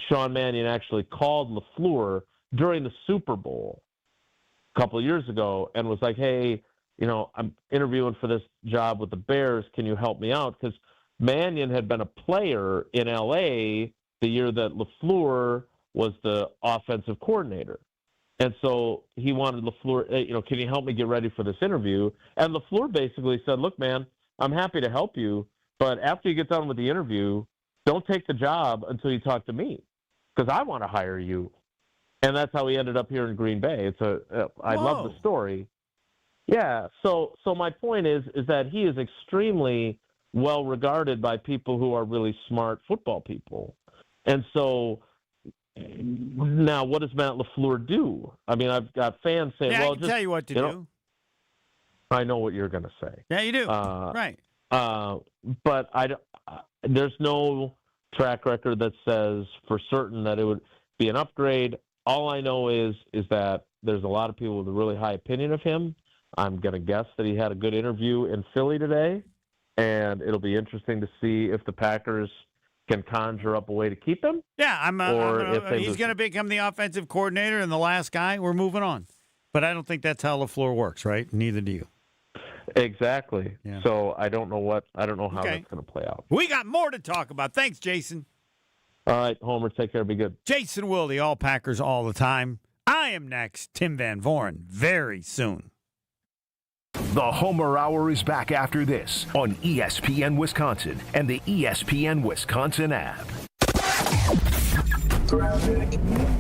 [SPEAKER 16] Sean Mannion actually called LaFleur during the Super Bowl a couple of years ago and was like, hey, I'm interviewing for this job with the Bears. Can you help me out? Because Mannion had been a player in L.A. the year that LaFleur was the offensive coordinator. And so he wanted LaFleur, can you help me get ready for this interview? And LaFleur basically said, look, man, I'm happy to help you, but after you get done with the interview, don't take the job until you talk to me, because I want to hire you. And that's how he ended up here in Green Bay. I love the story. Yeah. So my point is that he is extremely well regarded by people who are really smart football people. And so now, what does Matt LaFleur do? I mean, I've got fans saying,
[SPEAKER 5] I can tell you what to do.
[SPEAKER 16] I know what you're going to say.
[SPEAKER 5] Yeah, you do. Right.
[SPEAKER 16] But there's no track record that says for certain that it would be an upgrade. All I know is that there's a lot of people with a really high opinion of him. I'm going to guess that he had a good interview in Philly today, and it'll be interesting to see if the Packers can conjure up a way to keep him.
[SPEAKER 5] Yeah, he's going to become the offensive coordinator and the last guy. We're moving on. But I don't think that's how LaFleur works, right? Neither do you.
[SPEAKER 16] Exactly. Yeah. So I don't know how that's going to play out.
[SPEAKER 5] We got more to talk about. Thanks, Jason.
[SPEAKER 16] All right, Homer, take care. Be good.
[SPEAKER 5] Jason Wilde, all Packers all the time. I am next, Tim Van Vooren, very soon.
[SPEAKER 4] The Homer Hour is back after this on ESPN Wisconsin and the ESPN Wisconsin app.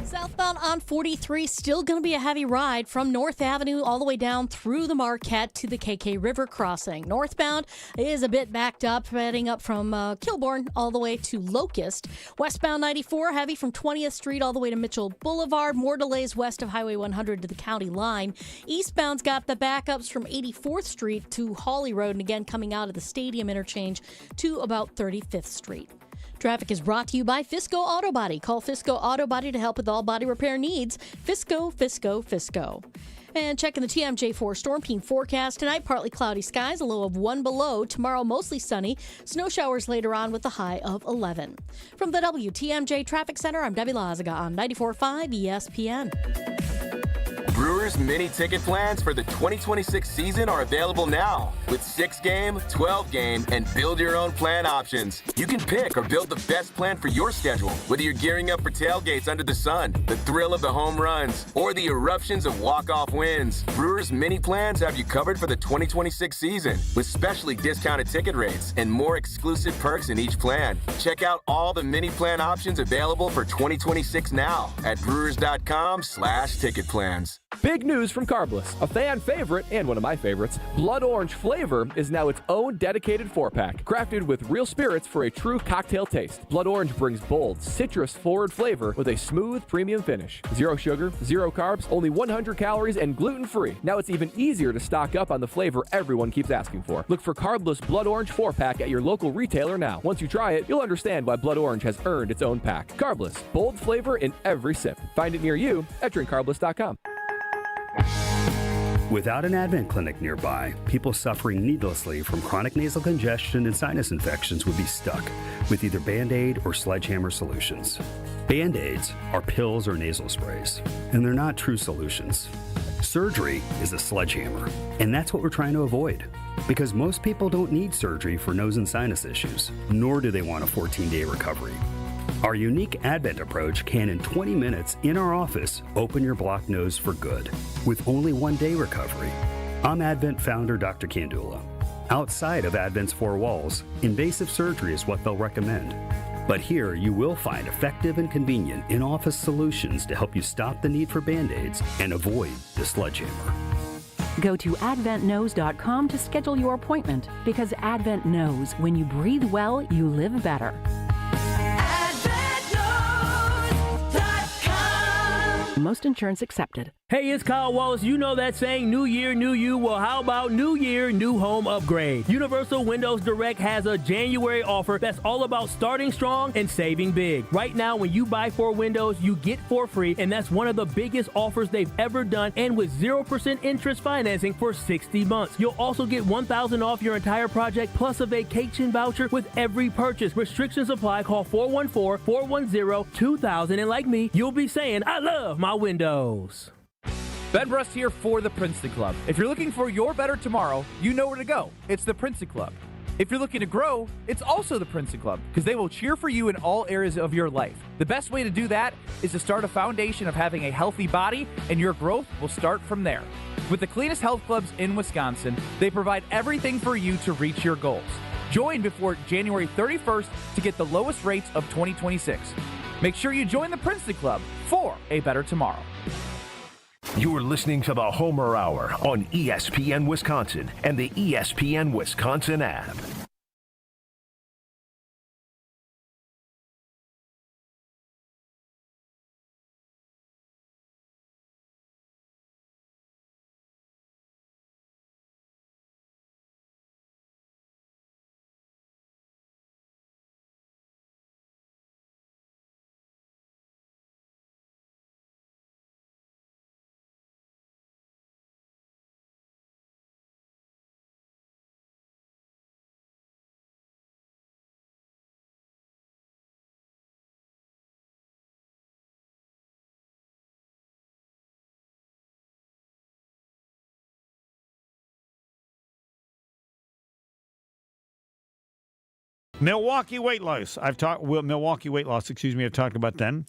[SPEAKER 1] Southbound on 43, still going to be a heavy ride from North Avenue all the way down through the Marquette to the KK River crossing. Northbound is a bit backed up, heading up from Kilbourne all the way to Locust. Westbound 94, heavy from 20th Street all the way to Mitchell Boulevard. More delays west of Highway 100 to the county line. Eastbound's got the backups from 84th Street to Hawley Road, and again coming out of the Stadium interchange to about 35th Street. Traffic is brought to you by Fisco Auto Body. Call Fisco Auto Body to help with all body repair needs. Fisco. And checking the TMJ4 Storm Team forecast tonight, partly cloudy skies, a low of 1 below. Tomorrow, mostly sunny. Snow showers later on with a high of 11. From the WTMJ Traffic Center, I'm Debbie Lazaga on 94.5 ESPN.
[SPEAKER 17] Brewers mini ticket plans for the 2026 season are available now with 6-game, 12-game, and build-your-own plan options. You can pick or build the best plan for your schedule, whether you're gearing up for tailgates under the sun, the thrill of the home runs, or the eruptions of walk-off wins. Brewers mini plans have you covered for the 2026 season with specially discounted ticket rates and more exclusive perks in each plan. Check out all the mini plan options available for 2026 now at brewers.com/ticket plans.
[SPEAKER 8] Big news from Carbless, a fan favorite and one of my favorites. Blood Orange flavor is now its own dedicated 4-pack, crafted with real spirits for a true cocktail taste. Blood Orange brings bold, citrus-forward flavor with a smooth, premium finish. 0 sugar, 0 carbs, only 100 calories, and gluten-free. Now it's even easier to stock up on the flavor everyone keeps asking for. Look for Carbless Blood Orange 4-pack at your local retailer now. Once you try it, you'll understand why Blood Orange has earned its own pack. Carbless, bold flavor in every sip. Find it near you at drinkcarbless.com.
[SPEAKER 18] Without an Advent clinic nearby, people suffering needlessly from chronic nasal congestion and sinus infections would be stuck with either Band-Aid or sledgehammer solutions. Band-Aids are pills or nasal sprays, and they're not true solutions. Surgery is a sledgehammer, and that's what we're trying to avoid. Because most people don't need surgery for nose and sinus issues, nor do they want a 14-day recovery. Our unique Advent approach can, in 20 minutes in our office, open your blocked nose for good, with only 1-day recovery. I'm Advent founder Dr. Kandula. Outside of Advent's 4 walls, invasive surgery is what they'll recommend. But here you will find effective and convenient in-office solutions to help you stop the need for Band-Aids and avoid the sledgehammer.
[SPEAKER 19] Go to adventknows.com to schedule your appointment, because Advent knows when you breathe well, you live better. Most insurance accepted.
[SPEAKER 20] Hey, it's Kyle Wallace. You know that saying, new year, new you. Well, how about new year, new home upgrade? Universal Windows Direct has a January offer that's all about starting strong and saving big. Right now, when you buy 4 windows, you get 4 free, and that's one of the biggest offers they've ever done, and with 0% interest financing for 60 months. You'll also get $1,000 off your entire project, plus a vacation voucher with every purchase. Restrictions apply. Call 414-410-2000, and like me, you'll be saying, I love my windows.
[SPEAKER 21] Ben Brust here for the Princeton Club. If you're looking for your better tomorrow, you know where to go. It's the Princeton Club. If you're looking to grow, it's also the Princeton Club, because they will cheer for you in all areas of your life. The best way to do that is to start a foundation of having a healthy body, and your growth will start from there. With the cleanest health clubs in Wisconsin, they provide everything for you to reach your goals. Join before January 31st to get the lowest rates of 2026. Make sure you join the Princeton Club for a better tomorrow.
[SPEAKER 4] You're listening to the Homer Hour on ESPN Wisconsin and the ESPN Wisconsin app.
[SPEAKER 5] Milwaukee weight loss. I've talked about them.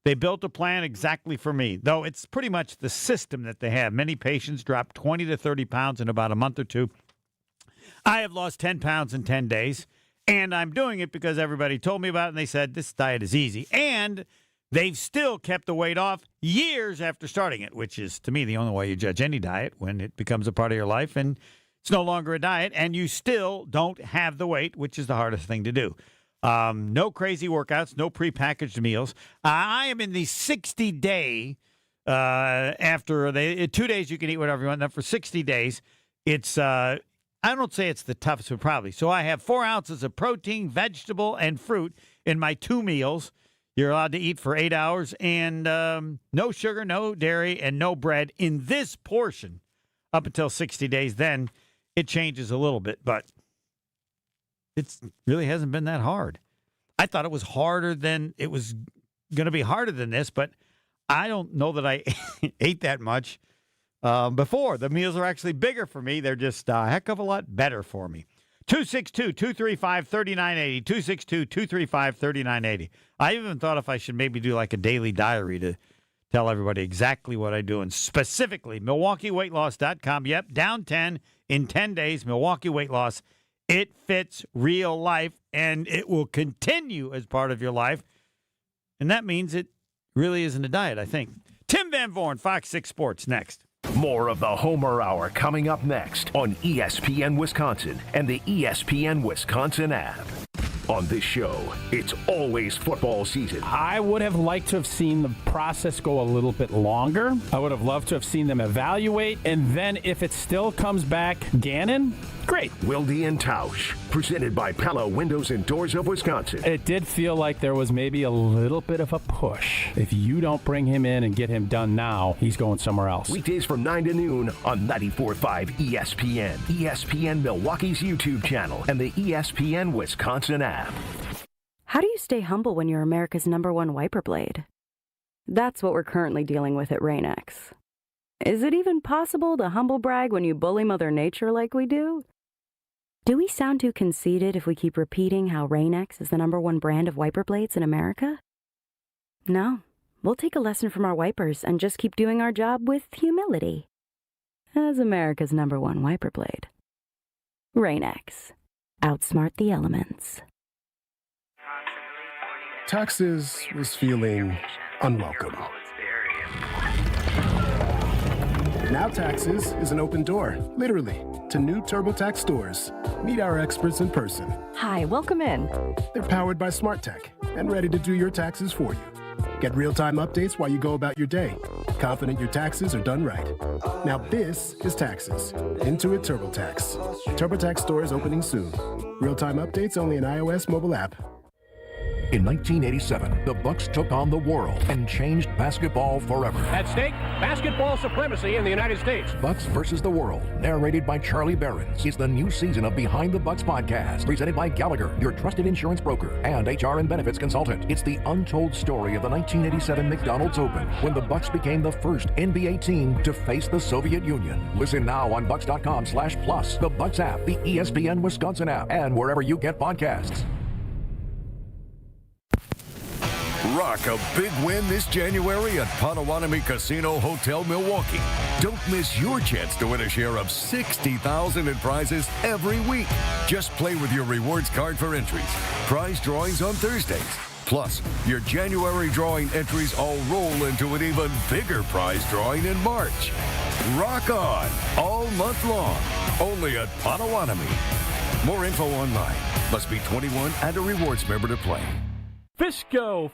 [SPEAKER 5] They built a plan exactly for me, though it's pretty much the system that they have. Many patients drop 20 to 30 pounds in about a month or two. I have lost 10 pounds in 10 days, and I'm doing it because everybody told me about it, and they said this diet is easy. And they've still kept the weight off years after starting it, which is, to me, the only way you judge any diet, when it becomes a part of your life and it's no longer a diet, and you still don't have the weight, which is the hardest thing to do. No crazy workouts, no prepackaged meals. I am in the 60-day, after 2 days you can eat whatever you want. Now, for 60 days, it's, I don't say it's the toughest, but probably. So I have 4 ounces of protein, vegetable, and fruit in my 2 meals. You're allowed to eat for 8 hours, and no sugar, no dairy, and no bread in this portion up until 60 days. Then it changes a little bit, but it really hasn't been that hard. I thought it was harder than it was going to be harder than this, but I don't know that I ate that much before. The meals are actually bigger for me. They're just a heck of a lot better for me. 262-235-3980. 262-235-3980. I even thought if I should maybe do like a daily diary to tell everybody exactly what I do, and specifically MilwaukeeWeightLoss.com. Yep, down 10 in 10 days. Milwaukee Weight Loss. It fits real life, and it will continue as part of your life. And that means it really isn't a diet, I think. Tim Van Vooren, Fox 6 Sports, next.
[SPEAKER 4] More of the Homer Hour coming up next on ESPN Wisconsin and the ESPN Wisconsin app. On this show, it's always football season.
[SPEAKER 22] I would have liked to have seen the process go a little bit longer. I would have loved to have seen them evaluate. And then if it still comes back Gannon, Great.
[SPEAKER 4] Wilde and Tausch, presented by Pella Windows and Doors of Wisconsin.
[SPEAKER 22] It did feel like there was maybe a little bit of a push. If you don't bring him in and get him done now, he's going somewhere else.
[SPEAKER 4] Weekdays from 9 to noon on 94.5 ESPN, ESPN Milwaukee's YouTube channel, and the ESPN Wisconsin app.
[SPEAKER 2] How do you stay humble when you're America's #1 wiper blade? That's what we're currently dealing with at Rain-X. Is it even possible to humble brag when you bully Mother Nature like we do? Do we sound too conceited if we keep repeating how Rain-X is the #1 brand of wiper blades in America? No, we'll take a lesson from our wipers and just keep doing our job with humility. As America's #1 wiper blade. Rain-X. Outsmart the elements.
[SPEAKER 3] Taxes was feeling unwelcome. Now Taxes is an open door, literally, to new TurboTax stores. Meet our experts in person.
[SPEAKER 2] Hi, welcome in.
[SPEAKER 3] They're powered by smart tech and ready to do your taxes for you. Get real-time updates while you go about your day. Confident your taxes are done right. Now this is Taxes. Intuit TurboTax. TurboTax stores opening soon. Real-time updates only in iOS mobile app.
[SPEAKER 23] In 1987, the Bucks took on the world and changed basketball forever.
[SPEAKER 24] At stake, basketball supremacy in the United States.
[SPEAKER 23] Bucks versus the World, narrated by Charlie Behrens, is the new season of Behind the Bucks podcast, presented by Gallagher, your trusted insurance broker and HR and benefits consultant. It's the untold story of the 1987 McDonald's Open, when the Bucks became the first NBA team to face the Soviet Union. Listen now on Bucks.com/plus, the Bucks app, the ESPN Wisconsin app, and wherever you get podcasts.
[SPEAKER 25] Rock a big win this January at Potawatomi Casino Hotel Milwaukee. Don't miss your chance to win a share of $60,000 in prizes every week. Just play with your rewards card for entries. Prize drawings on Thursdays. Plus, your January drawing entries all roll into an even bigger prize drawing in March. Rock on all month long, only at Potawatomi. More info online. Must be 21 and a rewards member to play.
[SPEAKER 20] Fisco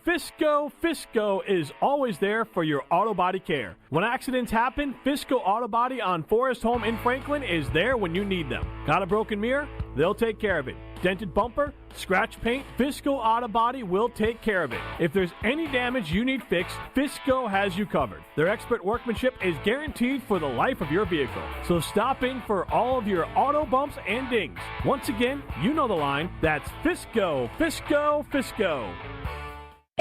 [SPEAKER 20] is always there for your auto body care. When accidents happen, Fisco Auto Body on Forest Home in Franklin is there when you need them. Got a broken mirror? They'll take care of it. Dented bumper? Scratch paint? Fisco Auto Body will take care of it. If there's any damage you need fixed, Fisco has you covered. Their expert workmanship is guaranteed for the life of your vehicle. So stop in for all of your auto bumps and dings. Once again, you know the line. That's Fisco.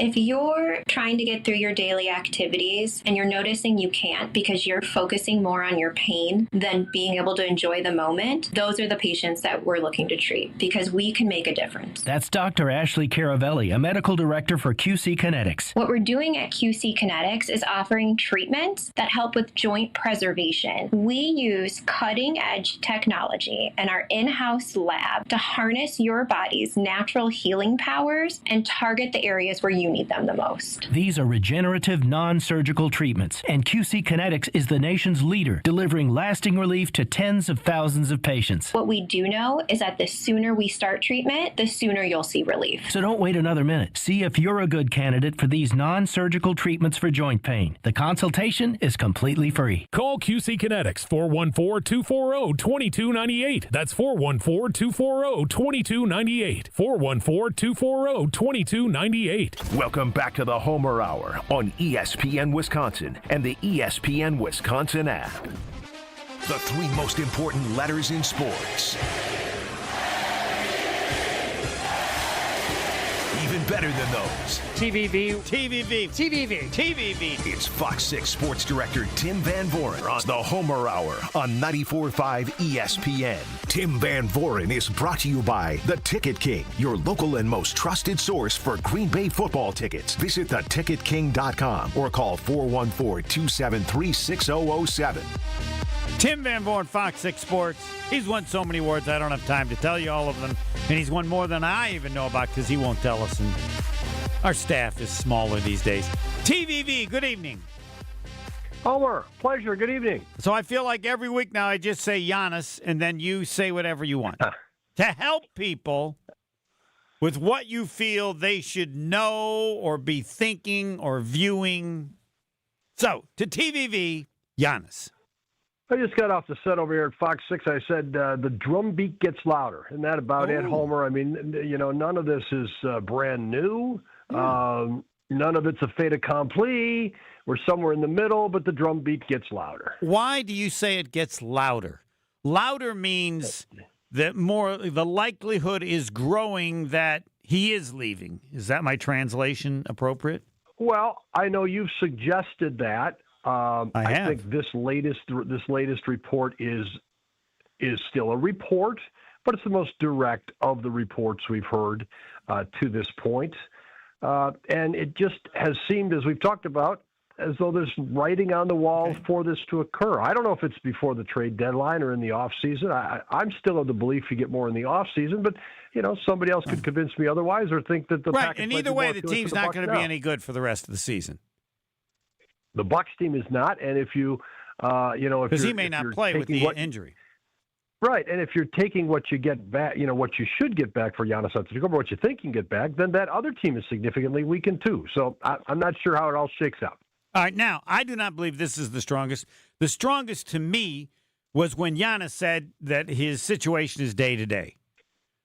[SPEAKER 26] If you're trying to get through your daily activities and you're noticing you can't because you're focusing more on your pain than being able to enjoy the moment, those are the patients that we're looking to treat because we can make a difference.
[SPEAKER 27] That's Dr. Ashley Caravelli, a medical director for QC Kinetics.
[SPEAKER 26] What we're doing at QC Kinetics is offering treatments that help with joint preservation. We use cutting-edge technology in our in-house lab to harness your body's natural healing powers and target the areas where you need them the most.
[SPEAKER 27] These are regenerative, non-surgical treatments, and QC Kinetics is the nation's leader, delivering lasting relief to tens of thousands of patients.
[SPEAKER 26] What we do know is that the sooner we start treatment, the sooner you'll see relief.
[SPEAKER 27] So don't wait another minute. See if you're a good candidate for these non-surgical treatments for joint pain. The consultation is completely free.
[SPEAKER 28] Call QC Kinetics, 414-240-2298. That's 414-240-2298. 414-240-2298.
[SPEAKER 4] Welcome back to the Homer Hour on ESPN Wisconsin and the ESPN Wisconsin app. The three most important letters in sports. Even better than those.
[SPEAKER 5] TVV.
[SPEAKER 4] It's Fox 6 Sports Director Tim Van Vooren on the Homer Hour on 94.5 ESPN. Tim Van Vooren is brought to you by The Ticket King, your local and most trusted source for Green Bay football tickets. Visit theticketking.com or call 414-273-6007.
[SPEAKER 5] Tim Van Vooren, Fox 6 Sports. He's won so many awards, I don't have time to tell you all of them. And he's won more than I even know about because he won't tell us. And our staff is smaller these days. TVV, good evening.
[SPEAKER 24] Homer, pleasure. Good evening.
[SPEAKER 5] So I feel like every week now I just say Giannis, and then you say whatever you want. To help people with what you feel they should know or be thinking or viewing. So, to TVV, Giannis.
[SPEAKER 24] I just got off the set over here at Fox 6. I said the drum beat gets louder. Isn't that about it, Homer? I mean, none of this is brand new. None of it's a fait accompli. We're somewhere in the middle, but the drum beat gets louder.
[SPEAKER 5] Why do you say it gets louder? Louder means that the likelihood is growing that he is leaving. Is that my translation appropriate?
[SPEAKER 24] Well, I know you've suggested that. I think this latest report is still a report, but it's the most direct of the reports we've heard to this point. And it just has seemed, as we've talked about, as though there's writing on the wall for this to occur. I don't know if it's before the trade deadline or in the offseason. I'm still of the belief you get more in the offseason, but somebody else could convince me otherwise or think that the
[SPEAKER 5] right. And either way, the team's not going to be any good for the rest of the season.
[SPEAKER 24] The Bucks team is not, and if you,
[SPEAKER 5] because he may not play with the injury,
[SPEAKER 24] right? And if you're taking what you get back, what you should get back for Giannis Antetokounmpo, what you think you can get back, then that other team is significantly weakened too. So I'm not sure how it all shakes out.
[SPEAKER 5] All right, now I do not believe this is the strongest. The strongest to me was when Giannis said that his situation is day to day.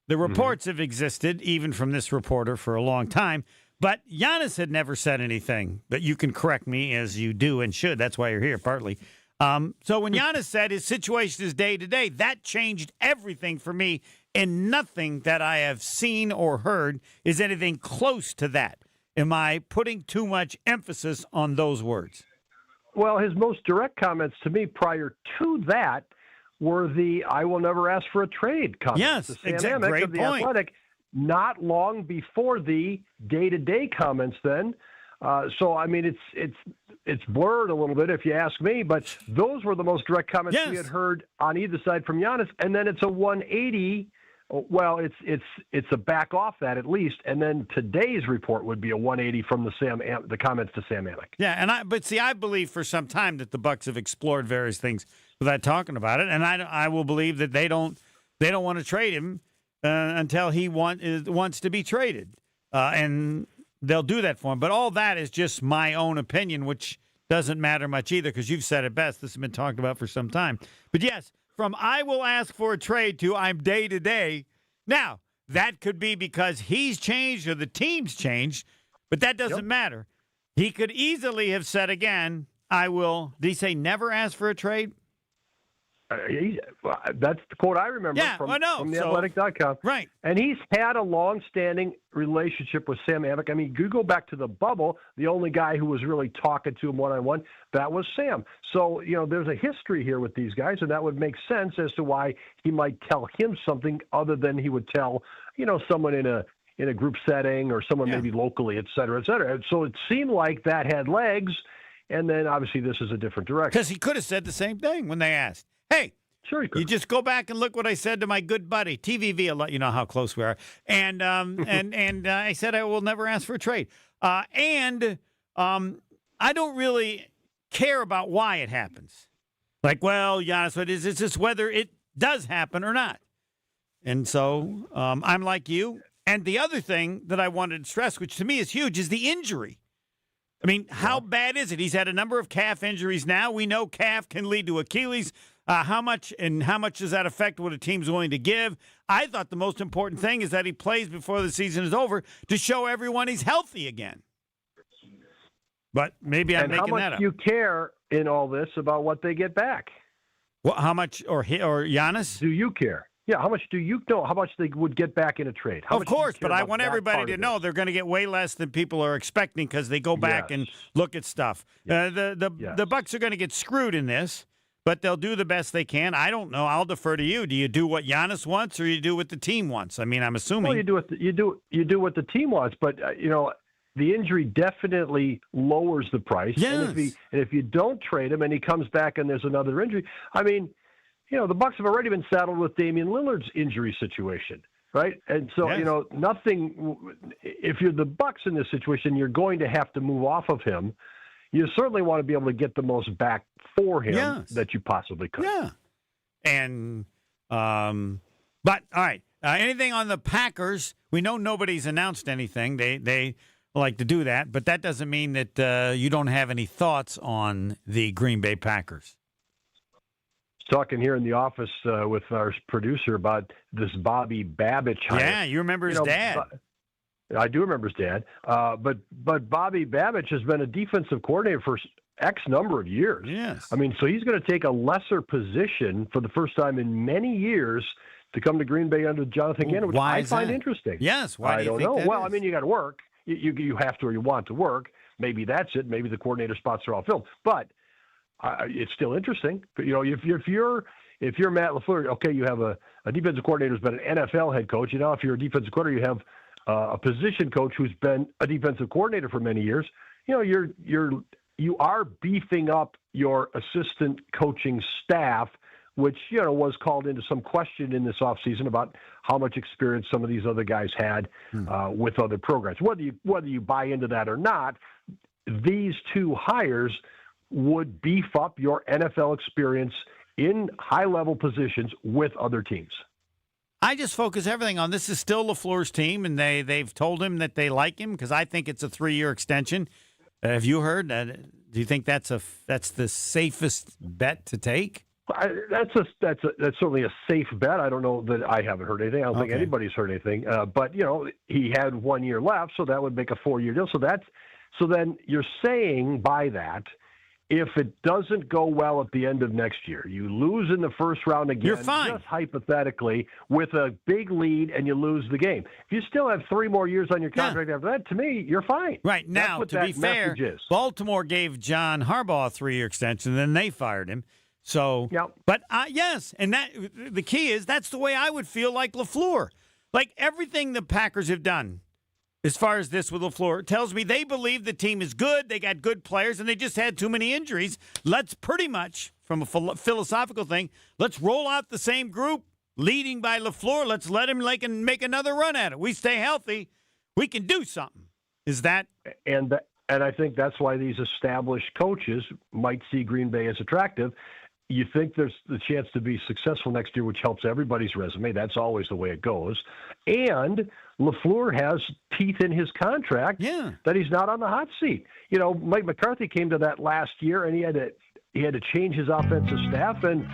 [SPEAKER 5] The reports have existed, even from this reporter, for a long time. But Giannis had never said anything, but you can correct me as you do and should. That's why you're here, partly. So when Giannis said his situation is day to day, that changed everything for me, and nothing that I have seen or heard is anything close to that. Am I putting too much emphasis on those words?
[SPEAKER 24] Well, his most direct comments to me prior to that were the "I will never ask for a trade" comments.
[SPEAKER 5] Yes, exactly. Great
[SPEAKER 24] of the
[SPEAKER 5] point.
[SPEAKER 24] Athletic. Not long before the day-to-day comments then. So, I mean, it's blurred a little bit if you ask me, but those were the most direct comments we had heard on either side from Giannis. And then it's a 180. Well, it's a back off that at least. And then today's report would be a 180 from the comments to Sam Amick.
[SPEAKER 5] Yeah, but I believe for some time that the Bucks have explored various things without talking about it. And I will believe that they don't want to trade him until he wants to be traded. And they'll do that for him. But all that is just my own opinion, which doesn't matter much either because you've said it best. This has been talked about for some time. But, yes, from I will ask for a trade to I'm day to day. Now, that could be because he's changed or the team's changed, but that doesn't matter. He could easily have said again, I will. Did he say never ask for a trade?
[SPEAKER 24] That's the quote I remember from theathletic.com.
[SPEAKER 5] Right.
[SPEAKER 24] And he's had a long-standing relationship with Sam Amick. I mean, you go back to the bubble, the only guy who was really talking to him one-on-one, that was Sam. So, there's a history here with these guys, and that would make sense as to why he might tell him something other than he would tell, someone in a group setting or someone maybe locally, et cetera, et cetera. So it seemed like that had legs, and then obviously this is a different direction.
[SPEAKER 5] Because he could have said the same thing when they asked. Hey,
[SPEAKER 24] sure
[SPEAKER 5] you just go back and look what I said to my good buddy. TVV will let you know how close we are. And I said I will never ask for a trade. I don't really care about why it happens. Like, well, Giannis, what is it's just whether it does happen or not. And so I'm like you. And the other thing that I wanted to stress, which to me is huge, is the injury. I mean, how bad is it? He's had a number of calf injuries now. We know calf can lead to Achilles. How much does that affect what a team's willing to give? I thought the most important thing is that he plays before the season is over to show everyone he's healthy again. But maybe I'm making that up.
[SPEAKER 24] How much do you care in all this about what they get back?
[SPEAKER 5] Well, how much, or Giannis?
[SPEAKER 24] Do you care? Yeah, how much do you know how much they would get back in a trade?
[SPEAKER 5] Of course, but I want everybody to know they're going to get way less than people are expecting because they go back and look at stuff. The Bucks are going to get screwed in this. But they'll do the best they can. I don't know. I'll defer to you. Do you do what Giannis wants, or you do what the team wants? I mean, I'm assuming.
[SPEAKER 24] Well, you do what the team wants. But the injury definitely lowers the price.
[SPEAKER 5] Yes.
[SPEAKER 24] And if you don't trade him and he comes back and there's another injury, I mean, the Bucks have already been saddled with Damian Lillard's injury situation, right? And so nothing. If you're the Bucks in this situation, you're going to have to move off of him. You certainly want to be able to get the most back for him that you possibly could.
[SPEAKER 5] Yeah. And, but, all right. Anything on the Packers? We know nobody's announced anything. They like to do that, but that doesn't mean that you don't have any thoughts on the Green Bay Packers.
[SPEAKER 24] talking here in the office with our producer about this Bobby Babich hire.
[SPEAKER 5] Yeah, you remember his dad.
[SPEAKER 24] I do remember his dad. But Bobby Babich has been a defensive coordinator for X number of years.
[SPEAKER 5] Yes.
[SPEAKER 24] I mean, so he's going to take a lesser position for the first time in many years to come to Green Bay under Jonathan Gannon, which I find interesting.
[SPEAKER 5] Yes. Why do you think
[SPEAKER 24] I don't know.
[SPEAKER 5] that
[SPEAKER 24] Well,
[SPEAKER 5] is?
[SPEAKER 24] I mean, you got to work. You have to or you want to work. Maybe that's it. Maybe the coordinator spots are all filled. But it's still interesting. But, you know, if you're Matt LaFleur, okay, you have a defensive coordinator who's been an NFL head coach. You know, if you're a defensive coordinator, you have a position coach who's been a defensive coordinator for many years. You know, you are beefing up your assistant coaching staff, which, you know, was called into some question in this offseason about how much experience some of these other guys had with other programs. Whether you buy into that or not, these two hires would beef up your NFL experience in high-level positions with other teams.
[SPEAKER 5] I just focus everything on this is still LaFleur's team, and they've told him that they like him because I think it's a 3-year extension. Have you heard? Do you think that's the safest bet to take?
[SPEAKER 24] That's certainly a safe bet. I don't know that I haven't heard anything. I don't think anybody's heard anything. But you know, he had 1 year left, so that would make a 4-year deal. So then you're saying by that, if it doesn't go well at the end of next year, you lose in the first round again,
[SPEAKER 5] you're fine.
[SPEAKER 24] Just hypothetically, with a big lead and you lose the game. If you still have 3 more years on your contract after that, to me, you're fine.
[SPEAKER 5] Right. Now, to be fair, Baltimore gave John Harbaugh a 3-year extension, then they fired him. So, but yes, and that the key is that's the way I would feel like LaFleur. Like everything the Packers have done as far as this with LaFleur tells me they believe the team is good, they got good players, and they just had too many injuries. Let's pretty much, from a philosophical thing, let's roll out the same group, leading by LaFleur. Let's let him make another run at it. We stay healthy, we can do something. Is that?
[SPEAKER 24] And I think that's why these established coaches might see Green Bay as attractive. You think there's the chance to be successful next year, which helps everybody's resume. That's always the way it goes. And LaFleur has teeth in his contract that he's not on the hot seat. You know, Mike McCarthy came to that last year, and he had to change his offensive staff. And,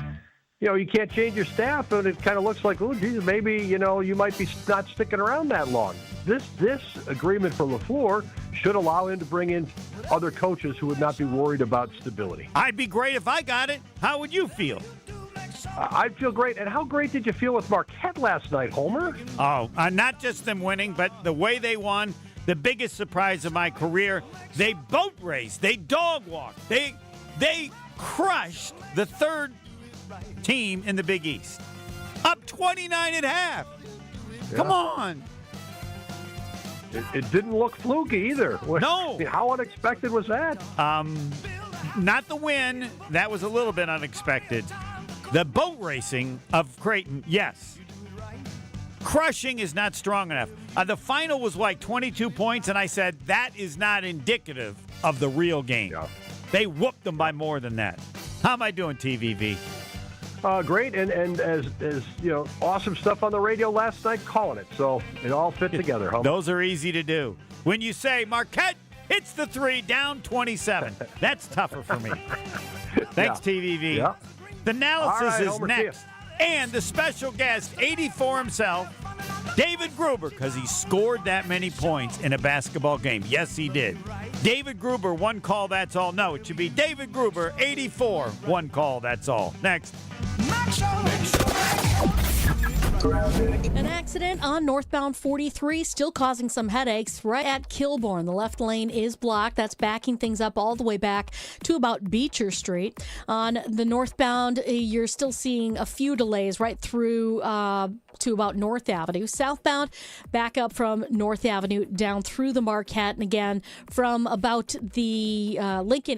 [SPEAKER 24] you know, you can't change your staff, and it kind of looks like, oh, geez, maybe, you know, you might be not sticking around that long. This agreement for LaFleur should allow him to bring in other coaches who would not be worried about stability.
[SPEAKER 5] I'd be great if I got it. How would you feel?
[SPEAKER 24] I'd feel great. And how great did you feel with Marquette last night, Homer?
[SPEAKER 5] Oh, not just them winning, but the way they won. The biggest surprise of my career. They boat raced. They dog walked. They crushed the third team in the Big East. Up 29 at half. Come on.
[SPEAKER 24] It didn't look fluky either.
[SPEAKER 5] No.
[SPEAKER 24] I mean, how unexpected was that?
[SPEAKER 5] Not the win. That was a little bit unexpected. The boat racing of Creighton, yes. Crushing is not strong enough. The final was like 22 points, and I said that is not indicative of the real game.
[SPEAKER 24] Yeah.
[SPEAKER 5] They whooped them by more than that. How am I doing, TVV?
[SPEAKER 24] Great, and as you know, awesome stuff on the radio last night, calling it. So it all fit together. Huh?
[SPEAKER 5] Those are easy to do. When you say Marquette hits the 3, down 27, that's tougher for me. Thanks, TVV.
[SPEAKER 24] Yeah.
[SPEAKER 5] The analysis is
[SPEAKER 24] Homer,
[SPEAKER 5] next. And the special guest, 84 himself, David Gruber, because he scored that many points in a basketball game. Yes, he did. David Gruber, 1 call, that's all. No, it should be David Gruber, 84, 1 call, that's all. Next.
[SPEAKER 1] An accident on northbound 43 still causing some headaches right at Kilbourne. The left lane is blocked. That's backing things up all the way back to about Beecher Street. On the northbound, you're still seeing a few delays right through to about North Avenue. Southbound, back up from North Avenue down through the Marquette, and again from about the Lincoln area.